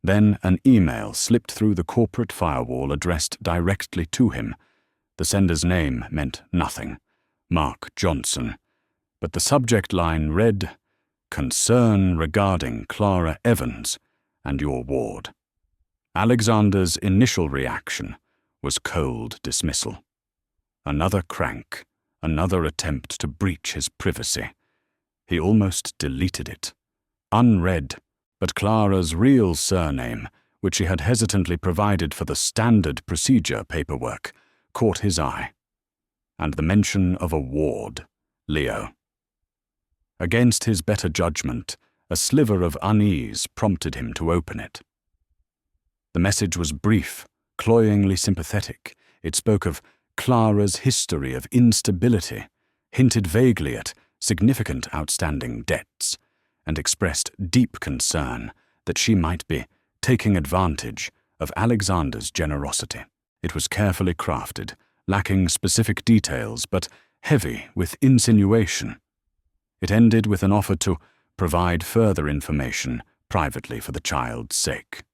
Then an email slipped through the corporate firewall addressed directly to him. The sender's name meant nothing, Mark Johnson, but the subject line read, "Concern regarding Clara Evans and your ward." Alexander's initial reaction was cold dismissal. Another crank, another attempt to breach his privacy. He almost deleted it. Unread, but Clara's real surname, which he had hesitantly provided for the standard procedure paperwork, caught his eye, and the mention of a ward, Leo. Against his better judgment, a sliver of unease prompted him to open it. The message was brief, cloyingly sympathetic. It spoke of Clara's history of instability, hinted vaguely at significant outstanding debts, and expressed deep concern that she might be taking advantage of Alexander's generosity. It was carefully crafted, lacking specific details, but heavy with insinuation. It ended with an offer to provide further information privately for the child's sake.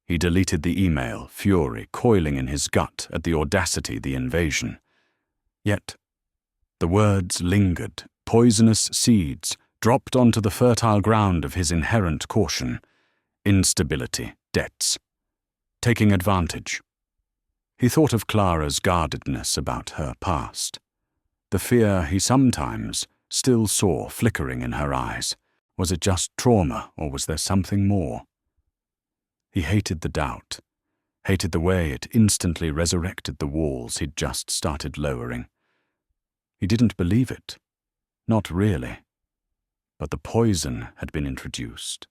He deleted the email, fury coiling in his gut at the audacity, the invasion. Yet the words lingered, poisonous seeds dropped onto the fertile ground of his inherent caution. Instability, debts, taking advantage. He thought of Clara's guardedness about her past. The fear he sometimes still saw flickering in her eyes. Was it just trauma, or was there something more? He hated the doubt, hated the way it instantly resurrected the walls he'd just started lowering. He didn't believe it. Not really. But the poison had been introduced.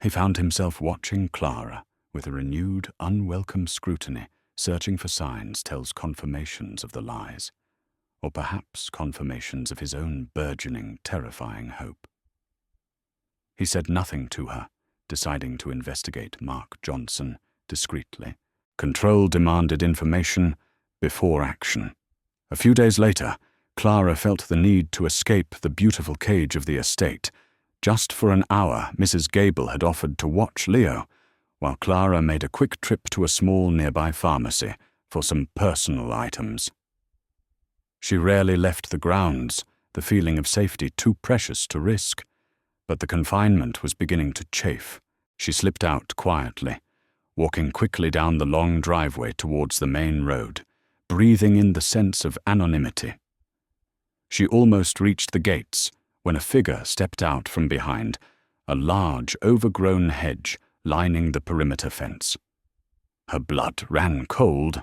He found himself watching Clara with a renewed, unwelcome scrutiny, searching for signs tells confirmations of the lies, or perhaps confirmations of his own burgeoning, terrifying hope. He said nothing to her, deciding to investigate Mark Johnson discreetly. Control demanded information before action. A few days later, Clara felt the need to escape the beautiful cage of the estate. Just for an hour, Mrs. Gable had offered to watch Leo, while Clara made a quick trip to a small nearby pharmacy for some personal items. She rarely left the grounds, the feeling of safety too precious to risk. But the confinement was beginning to chafe. She slipped out quietly, walking quickly down the long driveway towards the main road, breathing in the sense of anonymity. She almost reached the gates when a figure stepped out from behind a large, overgrown hedge lining the perimeter fence. Her blood ran cold.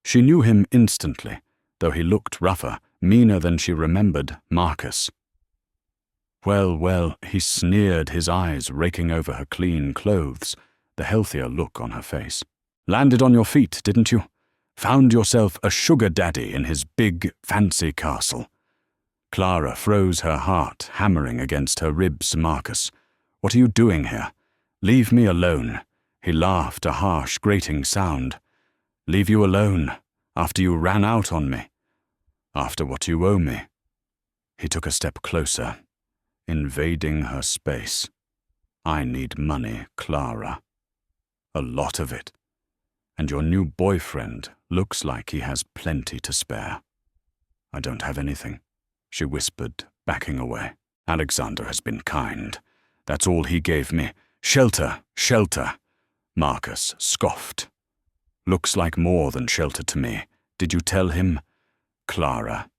She knew him instantly, though he looked rougher, meaner than she remembered Marcus. Well, he sneered, his eyes raking over her clean clothes, the healthier look on her face. Landed on your feet, didn't you? Found yourself a sugar daddy in his big, fancy castle. Clara froze, her heart hammering against her ribs. Marcus, what are you doing here? Leave me alone. He laughed, a harsh, grating sound. Leave you alone, after you ran out on me. After what you owe me. He took a step closer, invading her space. I need money, Clara. A lot of it. And your new boyfriend looks like he has plenty to spare. I don't have anything, she whispered, backing away. Alexander has been kind. That's all he gave me. Shelter, shelter. Marcus scoffed. Looks like more than shelter to me. Did you tell him? Clara.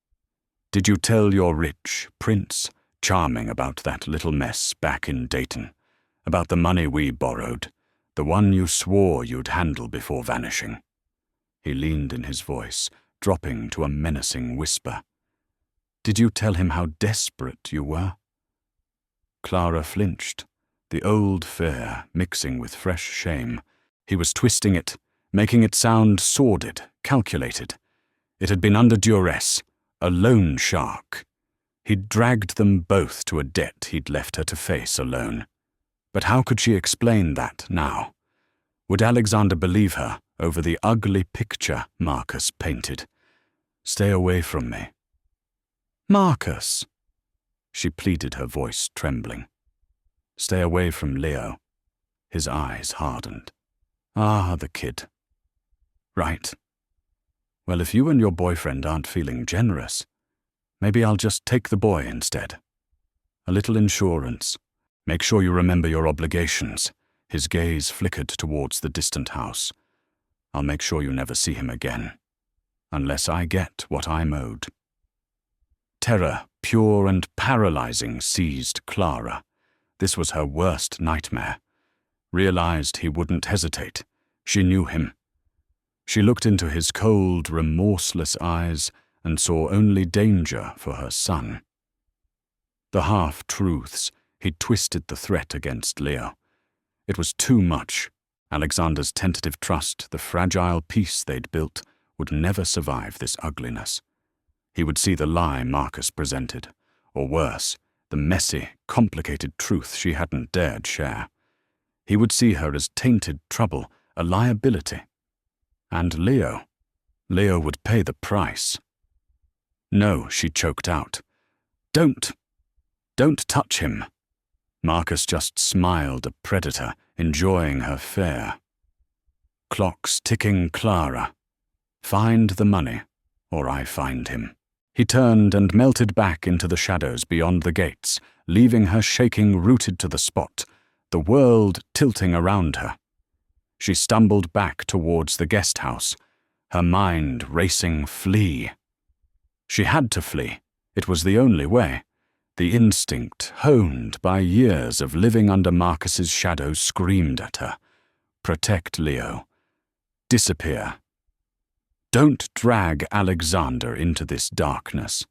Did you tell your rich prince, charming, about that little mess back in Dayton? About the money we borrowed? The one you swore you'd handle before vanishing? He leaned in his voice, dropping to a menacing whisper. Did you tell him how desperate you were? Clara flinched, the old fear mixing with fresh shame. He was twisting it, making it sound sordid, calculated. It had been under duress, a loan shark. He'd dragged them both to a debt he'd left her to face alone. But how could she explain that now? Would Alexander believe her over the ugly picture Marcus painted? Stay away from me. Marcus, she pleaded, her voice trembling. Stay away from Leo. His eyes hardened. Ah, the kid. Right. Well, if you and your boyfriend aren't feeling generous, maybe I'll just take the boy instead. A little insurance. Make sure you remember your obligations. His gaze flickered towards the distant house. I'll make sure you never see him again. Unless I get what I'm owed. Terror, pure and paralyzing, seized Clara. This was her worst nightmare. Realized he wouldn't hesitate. She knew him. She looked into his cold, remorseless eyes and saw only danger for her son. The half-truths, he twisted the threat against Leo. It was too much. Alexander's tentative trust, the fragile peace they'd built, would never survive this ugliness. He would see the lie Marcus presented, or worse, the messy, complicated truth she hadn't dared share. He would see her as tainted trouble, a liability. And Leo would pay the price. No, she choked out. Don't touch him. Marcus just smiled, a predator, enjoying her fare. Clocks ticking Clara. Find the money, or I find him. He turned and melted back into the shadows beyond the gates, leaving her shaking, rooted to the spot, the world tilting around her. She stumbled back towards the guest house, her mind racing. Flee. She had to flee. It was the only way. The instinct, honed by years of living under Marcus's shadow, screamed at her. Protect Leo. Disappear. Don't drag Alexander into this darkness.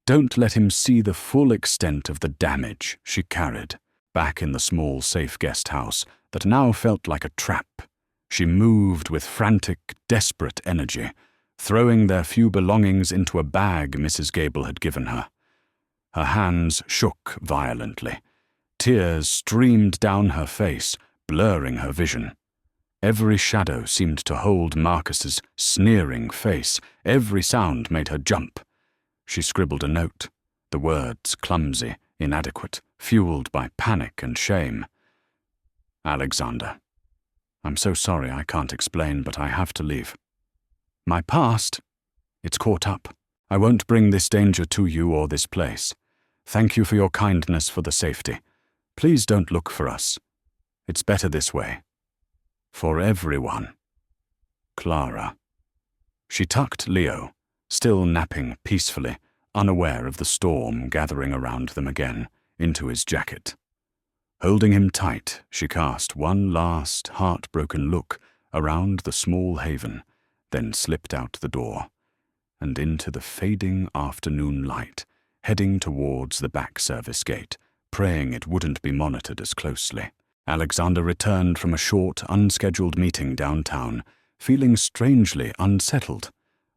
Don't let him see the full extent of the damage she carried. Back in the small, safe guest house that now felt like a trap, she moved with frantic, desperate energy, throwing their few belongings into a bag Mrs. Gable had given her. Her hands shook violently. Tears streamed down her face, blurring her vision. Every shadow seemed to hold Marcus's sneering face. Every sound made her jump. She scribbled a note, the words clumsy, inadequate, fueled by panic and shame. Alexander, I'm so sorry I can't explain, but I have to leave. My past, it's caught up. I won't bring this danger to you or this place. Thank you for your kindness for the safety. Please don't look for us. It's better this way. For everyone. Clara. She tucked Leo, still napping peacefully, unaware of the storm gathering around them again, into his jacket. Holding him tight, she cast one last, heartbroken look around the small haven, then slipped out the door, and into the fading afternoon light, heading towards the back service gate, praying it wouldn't be monitored as closely. Alexander returned from a short, unscheduled meeting downtown, feeling strangely unsettled.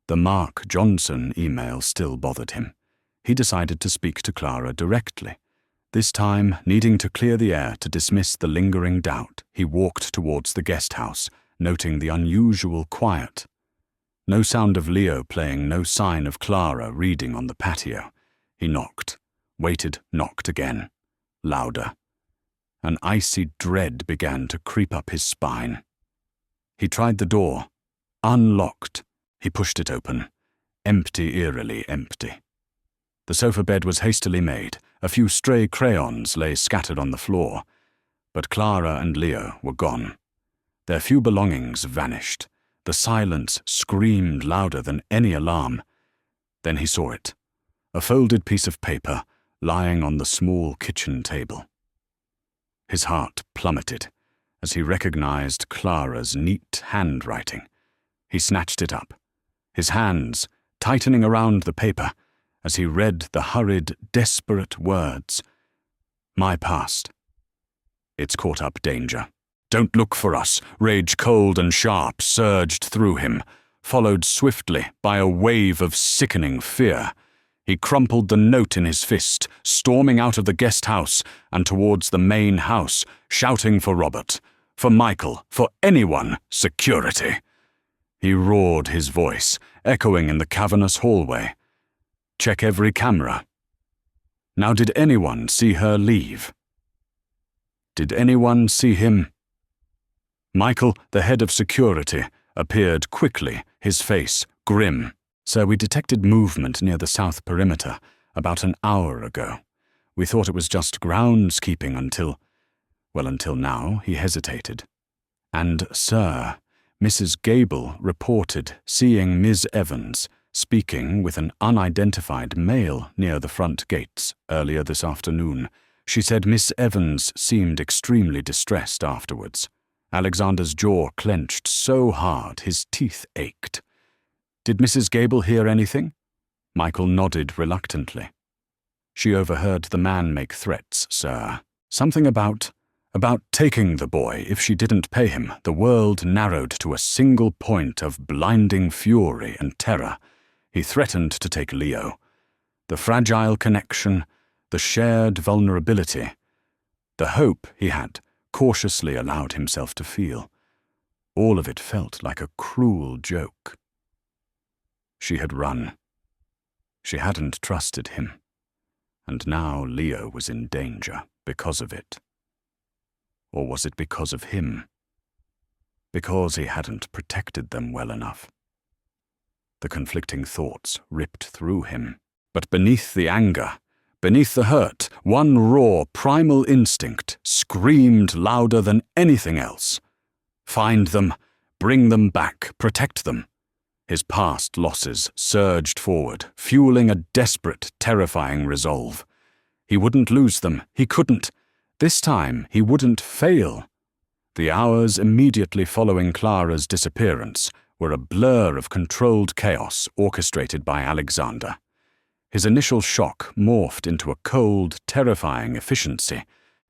The Mark Johnson email still bothered him. He decided to speak to Clara directly. This time, needing to clear the air to dismiss the lingering doubt, he walked towards the guest house, noting the unusual quiet. No sound of Leo playing, no sign of Clara reading on the patio. He knocked, waited, knocked again, louder. An icy dread began to creep up his spine. He tried the door. Unlocked. He pushed it open. Empty, eerily empty. The sofa bed was hastily made. A few stray crayons lay scattered on the floor. But Clara and Leo were gone. Their few belongings vanished. The silence screamed louder than any alarm. Then he saw it. A folded piece of paper lying on the small kitchen table. His heart plummeted as he recognized Clara's neat handwriting. He snatched it up, his hands tightening around the paper as he read the hurried, desperate words. My past. It's caught up danger. Don't look for us. Rage cold and sharp surged through him, followed swiftly by a wave of sickening fear. He crumpled the note in his fist, storming out of the guest house and towards the main house, shouting for Robert, for Michael, for anyone, security. He roared his voice, echoing in the cavernous hallway. Check every camera. Now, did anyone see her leave? Did anyone see him? Michael, the head of security, appeared quickly, his face grim. Sir, we detected movement near the south perimeter about an hour ago. We thought it was just groundskeeping until now, he hesitated. And, sir, Mrs. Gable reported seeing Ms. Evans speaking with an unidentified male near the front gates earlier this afternoon. She said Miss Evans seemed extremely distressed afterwards. Alexander's jaw clenched so hard his teeth ached. Did Mrs. Gable hear anything? Michael nodded reluctantly. She overheard the man make threats, sir. Something about taking the boy if she didn't pay him. The world narrowed to a single point of blinding fury and terror. He threatened to take Leo. The fragile connection, the shared vulnerability, the hope he had cautiously allowed himself to feel. All of it felt like a cruel joke. She had run. She hadn't trusted him. And now Leo was in danger because of it. Or was it because of him? Because he hadn't protected them well enough? The conflicting thoughts ripped through him. But beneath the anger, beneath the hurt, one raw, primal instinct screamed louder than anything else. Find them, bring them back, protect them. His past losses surged forward, fueling a desperate, terrifying resolve. He wouldn't lose them. He couldn't. This time, he wouldn't fail. The hours immediately following Clara's disappearance were a blur of controlled chaos orchestrated by Alexander. His initial shock morphed into a cold, terrifying efficiency.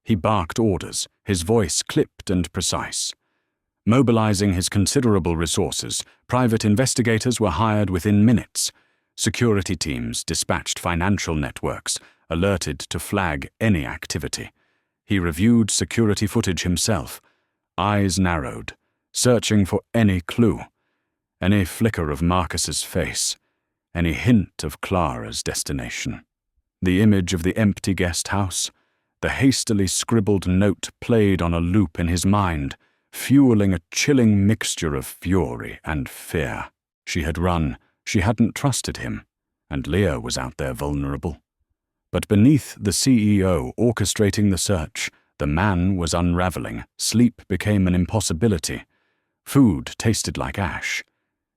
He barked orders, his voice clipped and precise. Mobilizing his considerable resources, private investigators were hired within minutes. Security teams dispatched financial networks, alerted to flag any activity. He reviewed security footage himself, eyes narrowed, searching for any clue, any flicker of Marcus's face, any hint of Clara's destination. The image of the empty guest house, the hastily scribbled note played on a loop in his mind, fueling a chilling mixture of fury and fear. She had run, she hadn't trusted him, and Leo was out there vulnerable. But beneath the CEO orchestrating the search, the man was unraveling. Sleep became an impossibility. Food tasted like ash.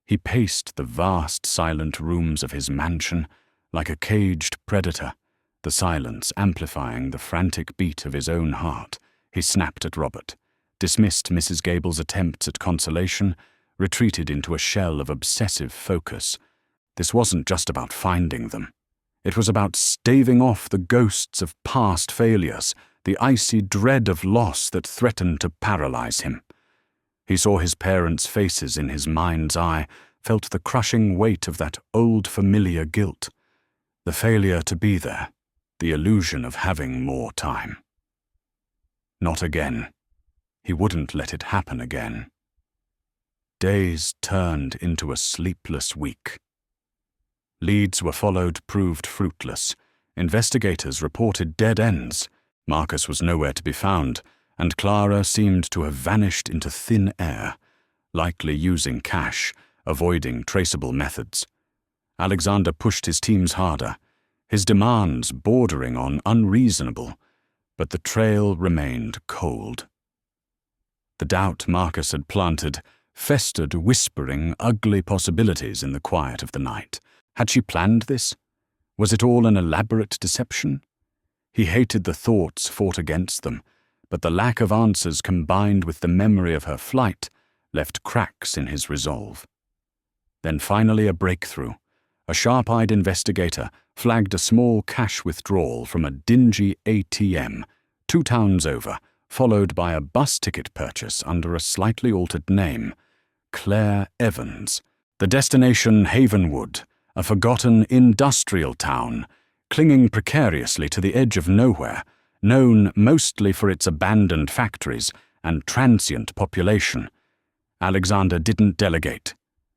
He paced the vast, silent rooms of his mansion like a caged predator, the silence amplifying the frantic beat of his own heart. He snapped at Robert, dismissed Mrs. Gable's attempts at consolation, retreated into a shell of obsessive focus. This wasn't just about finding them. It was about staving off the ghosts of past failures, the icy dread of loss that threatened to paralyze him. He saw his parents' faces in his mind's eye, felt the crushing weight of that old familiar guilt, the failure to be there, the illusion of having more time. Not again. He wouldn't let it happen again. Days turned into a sleepless week. Leads were followed proved fruitless. Investigators reported dead ends. Marcus was nowhere to be found, and Clara seemed to have vanished into thin air, likely using cash, avoiding traceable methods. Alexander pushed his teams harder, his demands bordering on unreasonable, but the trail remained cold. The doubt Marcus had planted festered, whispering ugly possibilities in the quiet of the night. Had she planned this? Was it all an elaborate deception? He hated the thoughts fought against them, but the lack of answers combined with the memory of her flight left cracks in his resolve. Then finally a breakthrough. A sharp-eyed investigator flagged a small cash withdrawal from a dingy ATM 2 towns over, followed by a bus ticket purchase under a slightly altered name, Claire Evans. The destination Havenwood, a forgotten industrial town, clinging precariously to the edge of nowhere, known mostly for its abandoned factories and transient population. Alexander didn't delegate.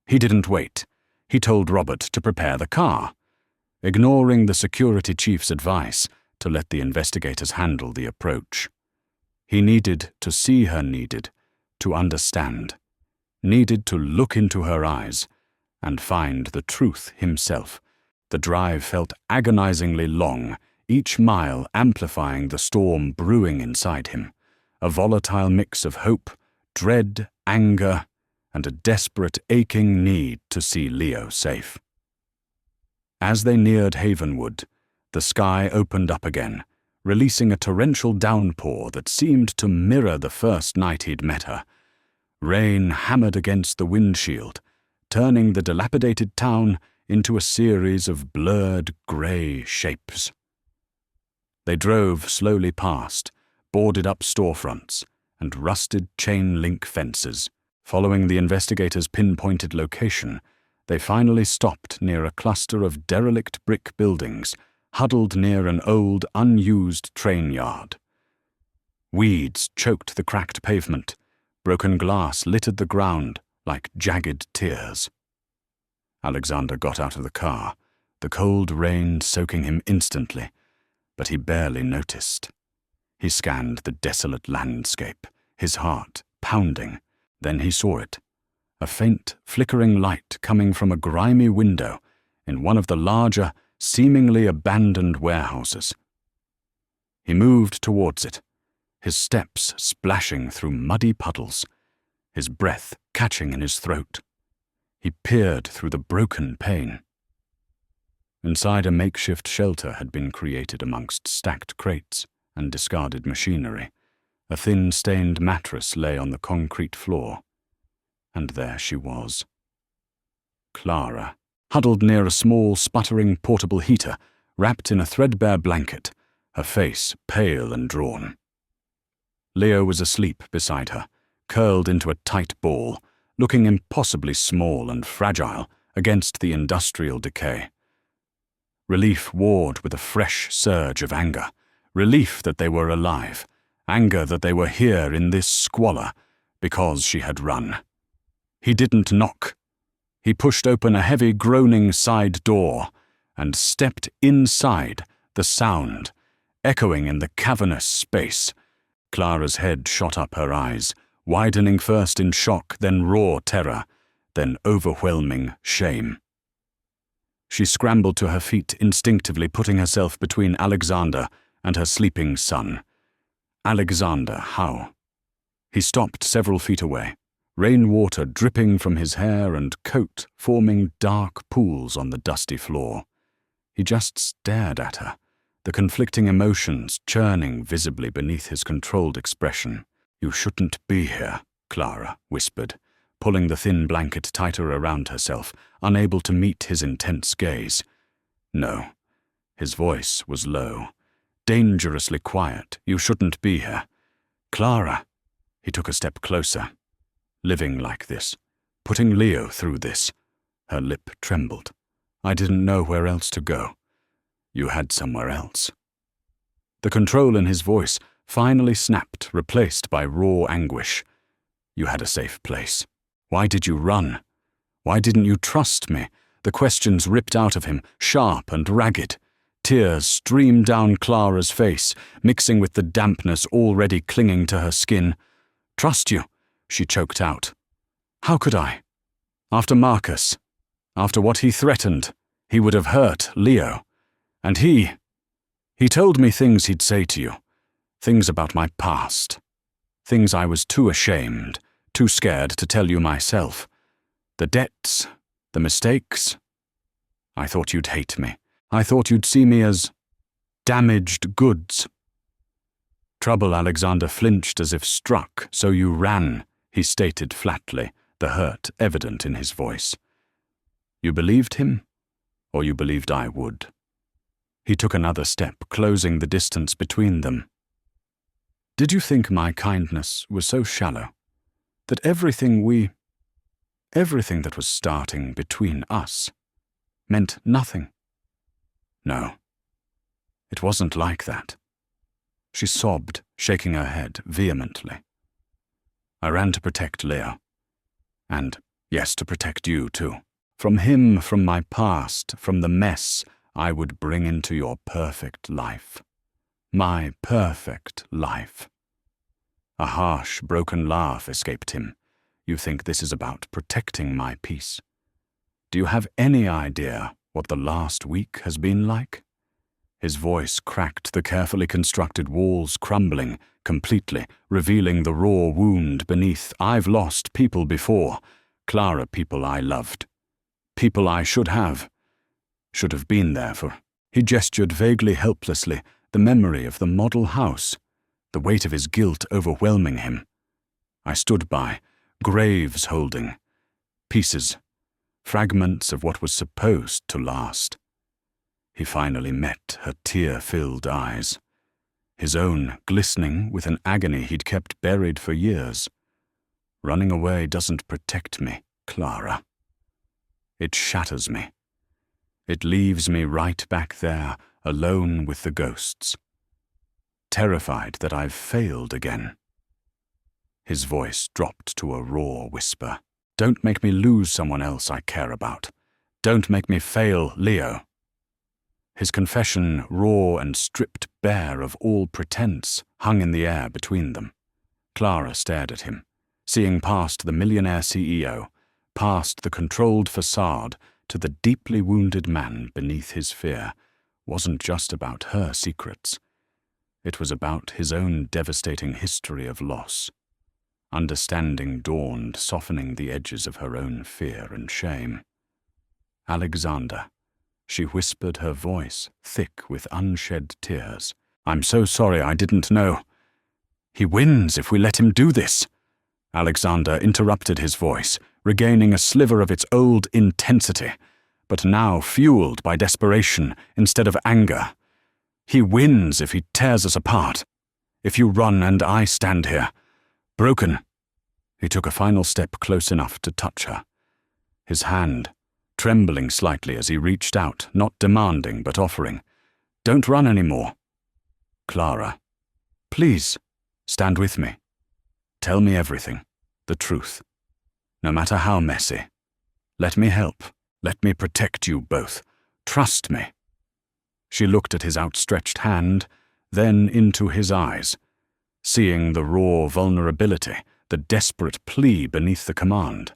He didn't wait. He told Robert to prepare the car, ignoring the security chief's advice to let the investigators handle the approach. He needed to see her, needed to understand, needed to look into her eyes and find the truth himself. The drive felt agonizingly long, each mile amplifying the storm brewing inside him, a volatile mix of hope, dread, anger, and a desperate, aching need to see Leo safe. As they neared Havenwood, the sky opened up again, releasing a torrential downpour that seemed to mirror the first night he'd met her. Rain hammered against the windshield, turning the dilapidated town into a series of blurred grey shapes. They drove slowly past, boarded up storefronts, and rusted chain-link fences. Following the investigators' pinpointed location, they finally stopped near a cluster of derelict brick buildings huddled near an old, unused train yard. Weeds choked the cracked pavement. Broken glass littered the ground like jagged tears. Alexander got out of the car, the cold rain soaking him instantly, but he barely noticed. He scanned the desolate landscape, his heart pounding. Then he saw it, a faint, flickering light coming from a grimy window in one of the larger, seemingly abandoned warehouses. He moved towards it, his steps splashing through muddy puddles, his breath catching in his throat. He peered through the broken pane. Inside, a makeshift shelter had been created amongst stacked crates and discarded machinery. A thin, stained mattress lay on the concrete floor. And there she was. Clara, huddled near a small, sputtering portable heater, wrapped in a threadbare blanket, her face pale and drawn. Leo was asleep beside her, curled into a tight ball, looking impossibly small and fragile against the industrial decay. Relief warred with a fresh surge of anger, relief that they were alive, anger that they were here in this squalor because she had run. He didn't knock. He pushed open a heavy, groaning side door and stepped inside, the sound echoing in the cavernous space. Clara's head shot up her eyes, widening first in shock, then raw terror, then overwhelming shame. She scrambled to her feet, instinctively putting herself between Alexander and her sleeping son. Alexander, how? He stopped several feet away, rainwater dripping from his hair and coat forming dark pools on the dusty floor. He just stared at her, the conflicting emotions churning visibly beneath his controlled expression. "You shouldn't be here," Clara whispered, pulling the thin blanket tighter around herself, unable to meet his intense gaze. No. His voice was low, dangerously quiet. "You shouldn't be here." "Clara." He took a step closer. "Living like this, putting Leo through this." Her lip trembled. "I didn't know where else to go." "You had somewhere else." The control in his voice finally snapped, replaced by raw anguish. "You had a safe place. Why did you run? Why didn't you trust me?" The questions ripped out of him, sharp and ragged. Tears streamed down Clara's face, mixing with the dampness already clinging to her skin. "Trust you," she choked out. "How could I? After Marcus, after what he threatened, he would have hurt Leo. And he told me things he'd say to you, things about my past, things I was too ashamed, too scared to tell you myself. The debts, the mistakes. I thought you'd hate me. I thought you'd see me as damaged goods." "Trouble." Alexander flinched as if struck. "So you ran," he stated flatly, the hurt evident in his voice. "You believed him, or you believed I would?" He took another step, closing the distance between them. "Did you think my kindness was so shallow that everything that was starting between us meant nothing?" "No, it wasn't like that." She sobbed, shaking her head vehemently. "I ran to protect Leo. And, yes, to protect you too. From him, from my past, from the mess I would bring into your perfect life. My perfect life." A harsh, broken laugh escaped him. "You think this is about protecting my peace? Do you have any idea what the last week has been like?" His voice cracked, the carefully constructed walls crumbling completely, revealing the raw wound beneath. "I've lost people before. Clara, people I loved. People I should have been there for." He gestured vaguely helplessly, the memory of the model house, the weight of his guilt overwhelming him. I stood by, graves holding, pieces, fragments of what was supposed to last. He finally met her tear-filled eyes, his own glistening with an agony he'd kept buried for years. "Running away doesn't protect me, Clara. It shatters me. It leaves me right back there, alone with the ghosts, terrified that I've failed again." His voice dropped to a raw whisper. "Don't make me lose someone else I care about. Don't make me fail Leo." His confession, raw and stripped bare of all pretense, hung in the air between them. Clara stared at him, seeing past the millionaire CEO, past the controlled facade, to the deeply wounded man beneath his fear. Wasn't just about her secrets. It was about his own devastating history of loss. Understanding dawned, softening the edges of her own fear and shame. Alexander, she whispered, her voice thick with unshed tears. I'm so sorry, I didn't know. He wins if we let him do this. Alexander interrupted his voice, regaining a sliver of its old intensity, but now fueled by desperation instead of anger. He wins if he tears us apart. If you run and I stand here, broken. He took a final step close enough to touch her. His hand, trembling slightly as he reached out, not demanding but offering. Don't run anymore. Clara, please, stand with me. Tell me everything, the truth. No matter how messy. Let me help. Let me protect you both. Trust me. She looked at his outstretched hand, then into his eyes, seeing the raw vulnerability, the desperate plea beneath the command.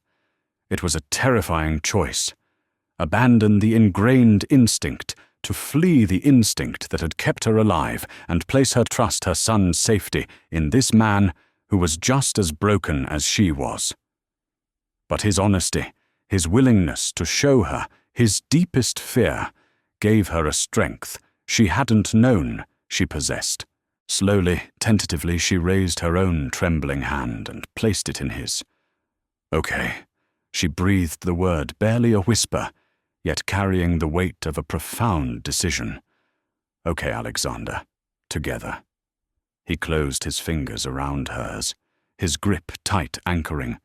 It was a terrifying choice. Abandon the ingrained instinct, to flee the instinct that had kept her alive, and place her trust, her son's safety, in this man who was just as broken as she was. But his honesty, his willingness to show her his deepest fear, gave her a strength she hadn't known she possessed. Slowly, tentatively, she raised her own trembling hand and placed it in his. Okay. She breathed the word, barely a whisper, yet carrying the weight of a profound decision. Okay, Alexander. Together. He closed his fingers around hers, his grip tight anchoring.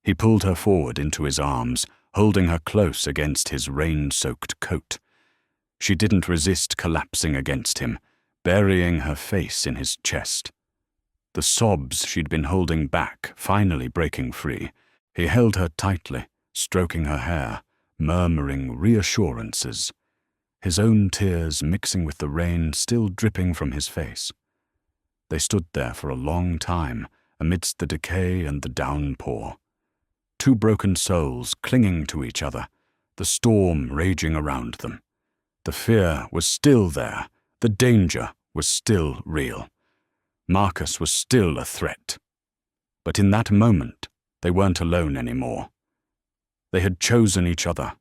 He pulled her forward into his arms, holding her close against his rain-soaked coat. She didn't resist collapsing against him, burying her face in his chest. The sobs she'd been holding back finally breaking free. He held her tightly, stroking her hair, murmuring reassurances, his own tears mixing with the rain still dripping from his face. They stood there for a long time, amidst the decay and the downpour. Two broken souls clinging to each other, the storm raging around them. The fear was still there, the danger was still real. Marcus was still a threat. But in that moment, they weren't alone anymore. They had chosen each other.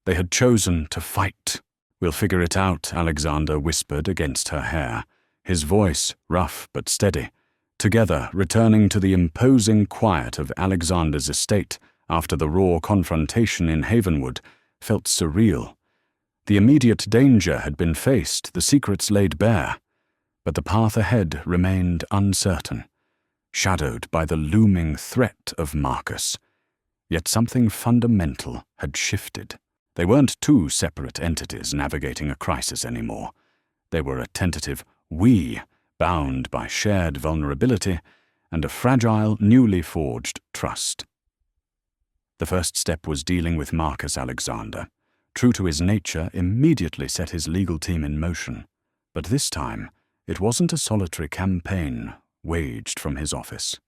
They had chosen to fight. We'll figure it out, Alexander whispered against her hair, his voice rough but steady, together returning to the imposing quiet of Alexander's estate after the raw confrontation in Havenwood felt surreal. The immediate danger had been faced, the secrets laid bare, but the path ahead remained uncertain, shadowed by the looming threat of Marcus. Yet something fundamental had shifted. They weren't two separate entities navigating a crisis anymore. They were a tentative we, bound by shared vulnerability and a fragile, newly forged trust. The first step was dealing with Marcus Alexander. True to his nature, immediately set his legal team in motion. But this time, it wasn't a solitary campaign waged from his office.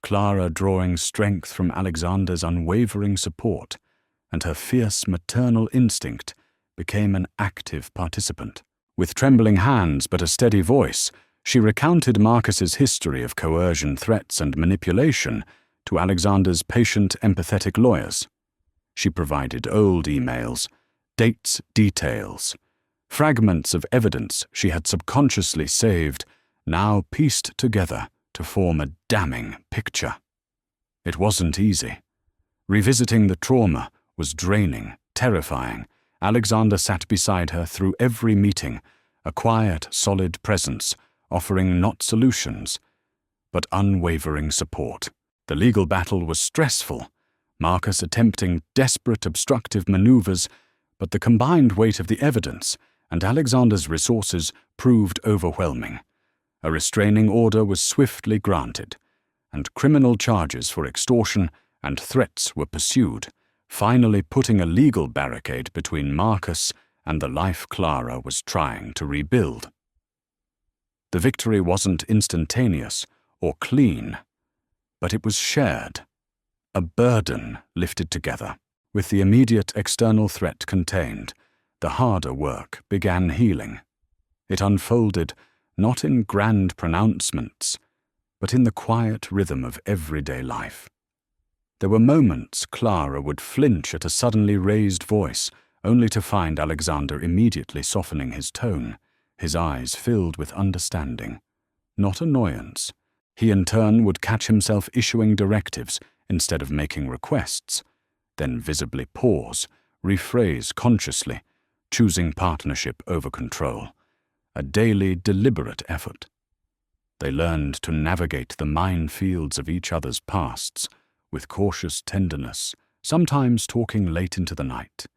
Clara drawing strength from Alexander's unwavering support, and her fierce maternal instinct became an active participant. With trembling hands but a steady voice, she recounted Marcus's history of coercion, threats, and manipulation to Alexander's patient, empathetic lawyers. She provided old emails, dates, details, fragments of evidence she had subconsciously saved, now pieced together to form a damning picture. It wasn't easy. Revisiting the trauma was draining, terrifying. Alexander sat beside her through every meeting, a quiet, solid presence, offering not solutions, but unwavering support. The legal battle was stressful, Marcus attempting desperate obstructive maneuvers, but the combined weight of the evidence and Alexander's resources proved overwhelming. A restraining order was swiftly granted, and criminal charges for extortion and threats were pursued, finally putting a legal barricade between Marcus and the life Clara was trying to rebuild. The victory wasn't instantaneous or clean, but it was shared, a burden lifted together. With the immediate external threat contained, the harder work began healing. It unfolded not in grand pronouncements, but in the quiet rhythm of everyday life. There were moments Clara would flinch at a suddenly raised voice, only to find Alexander immediately softening his tone, his eyes filled with understanding, not annoyance. He in turn would catch himself issuing directives instead of making requests, then visibly pause, rephrase consciously, choosing partnership over control, a daily deliberate effort. They learned to navigate the minefields of each other's pasts with cautious tenderness, sometimes talking late into the night,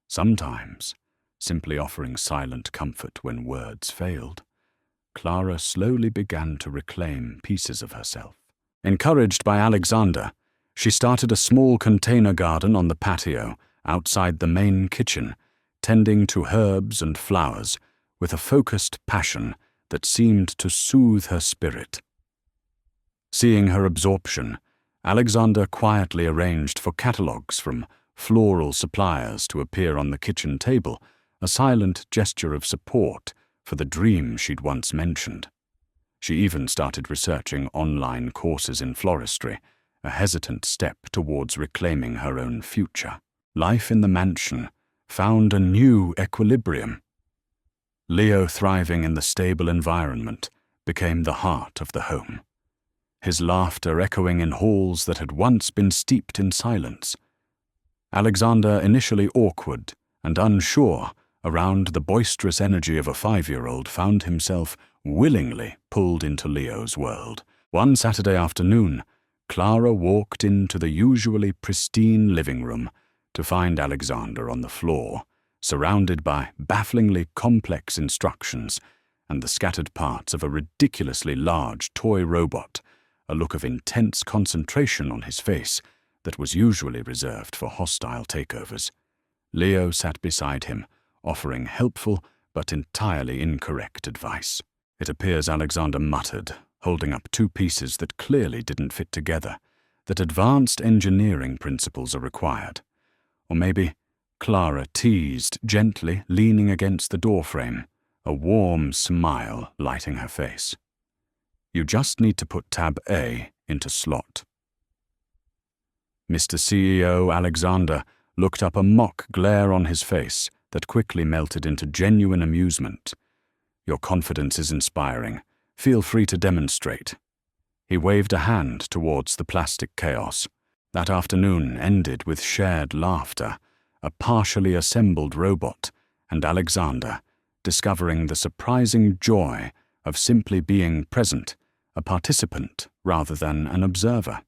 sometimes simply offering silent comfort when words failed. Clara slowly began to reclaim pieces of herself. Encouraged by Alexander, she started a small container garden on the patio outside the main kitchen, tending to herbs and flowers with a focused passion that seemed to soothe her spirit. Seeing her absorption, Alexander quietly arranged for catalogues from floral suppliers to appear on the kitchen table, a silent gesture of support for the dream she'd once mentioned. She even started researching online courses in floristry, a hesitant step towards reclaiming her own future. Life in the mansion found a new equilibrium. Leo, thriving in the stable environment, became the heart of the home, his laughter echoing in halls that had once been steeped in silence. Alexander, initially awkward and unsure around the boisterous energy of a 5-year-old, found himself willingly pulled into Leo's world. One Saturday afternoon, Clara walked into the usually pristine living room to find Alexander on the floor, surrounded by bafflingly complex instructions and the scattered parts of a ridiculously large toy robot, a look of intense concentration on his face that was usually reserved for hostile takeovers. Leo sat beside him, offering helpful but entirely incorrect advice. It appears Alexander muttered, holding up 2 pieces that clearly didn't fit together, that advanced engineering principles are required. Or maybe Clara teased, gently leaning against the doorframe, a warm smile lighting her face. You just need to put tab A into slot. Mr. CEO Alexander looked up, a mock glare on his face that quickly melted into genuine amusement. Your confidence is inspiring. Feel free to demonstrate. He waved a hand towards the plastic chaos. That afternoon ended with shared laughter, a partially assembled robot, and Alexander discovering the surprising joy of simply being present, a participant rather than an observer.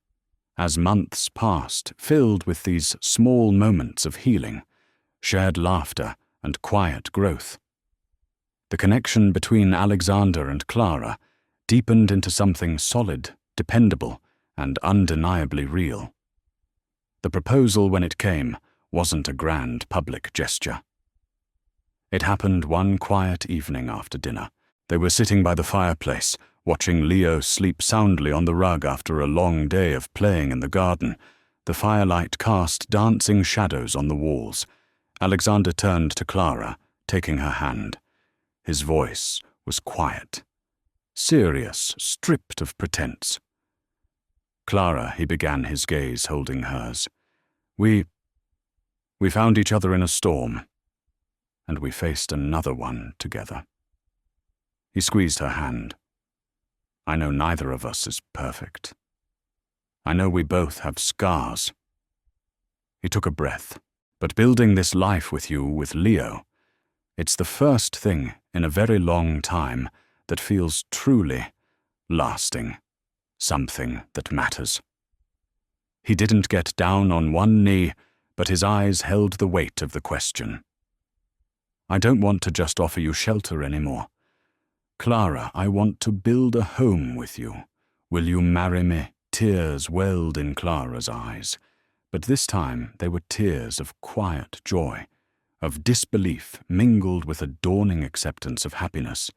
As months passed, filled with these small moments of healing, shared laughter, and quiet growth, the connection between Alexander and Clara deepened into something solid, dependable, and undeniably real. The proposal, when it came, wasn't a grand public gesture. It happened one quiet evening after dinner. They were sitting by the fireplace, watching Leo sleep soundly on the rug after a long day of playing in the garden. The firelight cast dancing shadows on the walls. Alexander turned to Clara, taking her hand. His voice was quiet, serious, stripped of pretense. Clara, he began, his gaze holding hers. We found each other in a storm, and we faced another one together. He squeezed her hand. I know neither of us is perfect. I know we both have scars. He took a breath. But building this life with you, with Leo, it's the first thing in a very long time that feels truly lasting, something that matters. He didn't get down on one knee, but his eyes held the weight of the question. I don't want to just offer you shelter anymore. Clara, I want to build a home with you. Will you marry me? Tears welled in Clara's eyes, but this time they were tears of quiet joy, of disbelief mingled with a dawning acceptance of happiness.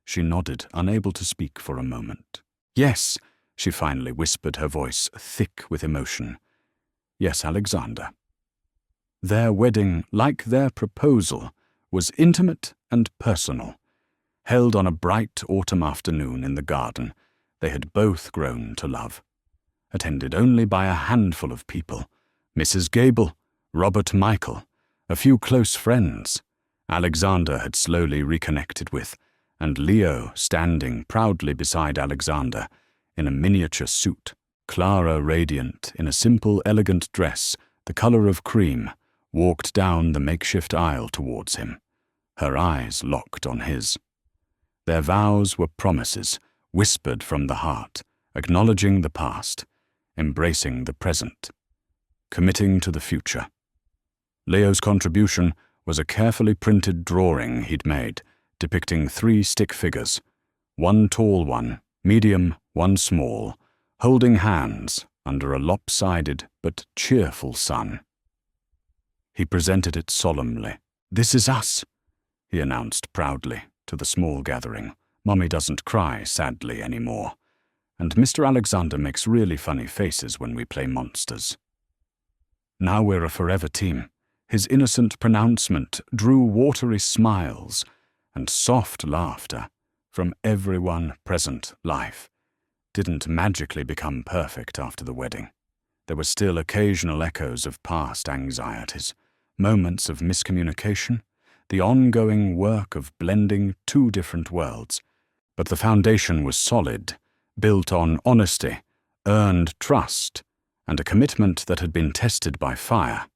She nodded, unable to speak for a moment. "Yes," she finally whispered, her voice thick with emotion. "Yes, Alexander." Their wedding, like their proposal, was intimate and personal. Held on a bright autumn afternoon in the garden they had both grown to love. Attended only by a handful of people: Mrs. Gable, Robert Michael, a few close friends Alexander had slowly reconnected with, and Leo standing proudly beside Alexander in a miniature suit. Clara, radiant in a simple, elegant dress, the color of cream, walked down the makeshift aisle towards him, her eyes locked on his. Their vows were promises, whispered from the heart, acknowledging the past, embracing the present, committing to the future. Leo's contribution was a carefully printed drawing he'd made, depicting 3 stick figures, one tall one, medium, one small, holding hands under a lopsided but cheerful sun. He presented it solemnly. "This is us," he announced proudly to the small gathering. "Mommy doesn't cry sadly anymore, and Mr. Alexander makes really funny faces when we play monsters. Now we're a forever team." His innocent pronouncement drew watery smiles and soft laughter from everyone present. Life didn't magically become perfect after the wedding. There were still occasional echoes of past anxieties, moments of miscommunication, the ongoing work of blending 2 different worlds. But the foundation was solid, built on honesty, earned trust, and a commitment that had been tested by fire.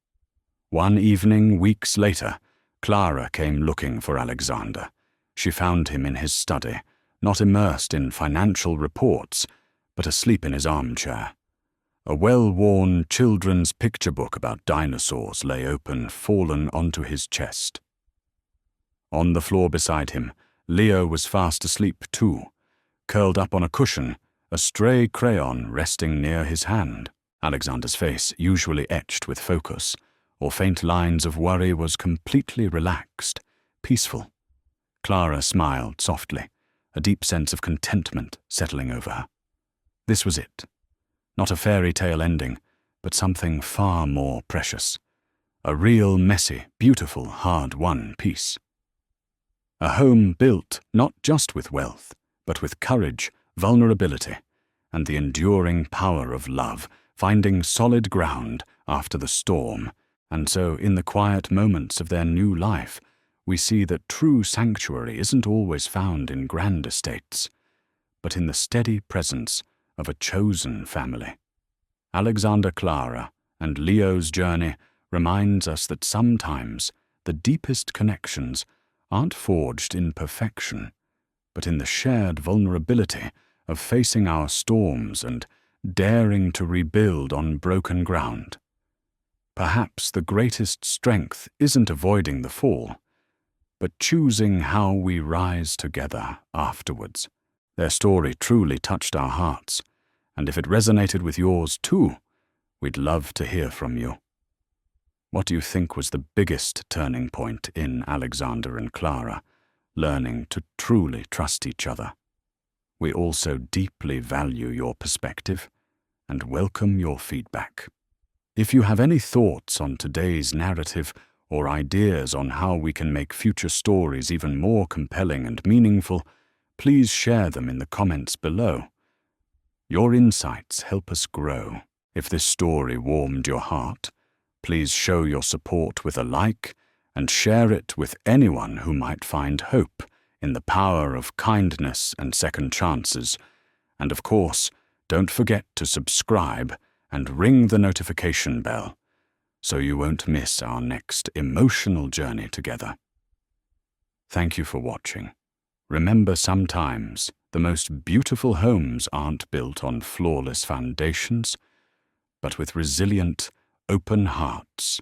One evening, weeks later, Clara came looking for Alexander. She found him in his study, not immersed in financial reports, but asleep in his armchair. A well-worn children's picture book about dinosaurs lay open, fallen onto his chest. On the floor beside him, Leo was fast asleep too, curled up on a cushion, a stray crayon resting near his hand. Alexander's face, usually etched with focus or faint lines of worry, was completely relaxed, peaceful. Clara smiled softly, a deep sense of contentment settling over her. This was it. Not a fairy tale ending, but something far more precious. A real, messy, beautiful, hard-won peace. A home built not just with wealth, but with courage, vulnerability, and the enduring power of love, finding solid ground after the storm. And so, in the quiet moments of their new life, we see that true sanctuary isn't always found in grand estates, but in the steady presence of a chosen family. Alexander, Clara, and Leo's journey reminds us that sometimes the deepest connections aren't forged in perfection, but in the shared vulnerability of facing our storms and daring to rebuild on broken ground. Perhaps the greatest strength isn't avoiding the fall, but choosing how we rise together afterwards. Their story truly touched our hearts, and if it resonated with yours too, we'd love to hear from you. What do you think was the biggest turning point in Alexander and Clara learning to truly trust each other? We also deeply value your perspective and welcome your feedback. If you have any thoughts on today's narrative or ideas on how we can make future stories even more compelling and meaningful, please share them in the comments below. Your insights help us grow. If this story warmed your heart, please show your support with a like and share it with anyone who might find hope in the power of kindness and second chances. And of course, don't forget to subscribe and ring the notification bell so you won't miss our next emotional journey together. Thank you for watching. Remember, sometimes the most beautiful homes aren't built on flawless foundations, but with resilient, open hearts.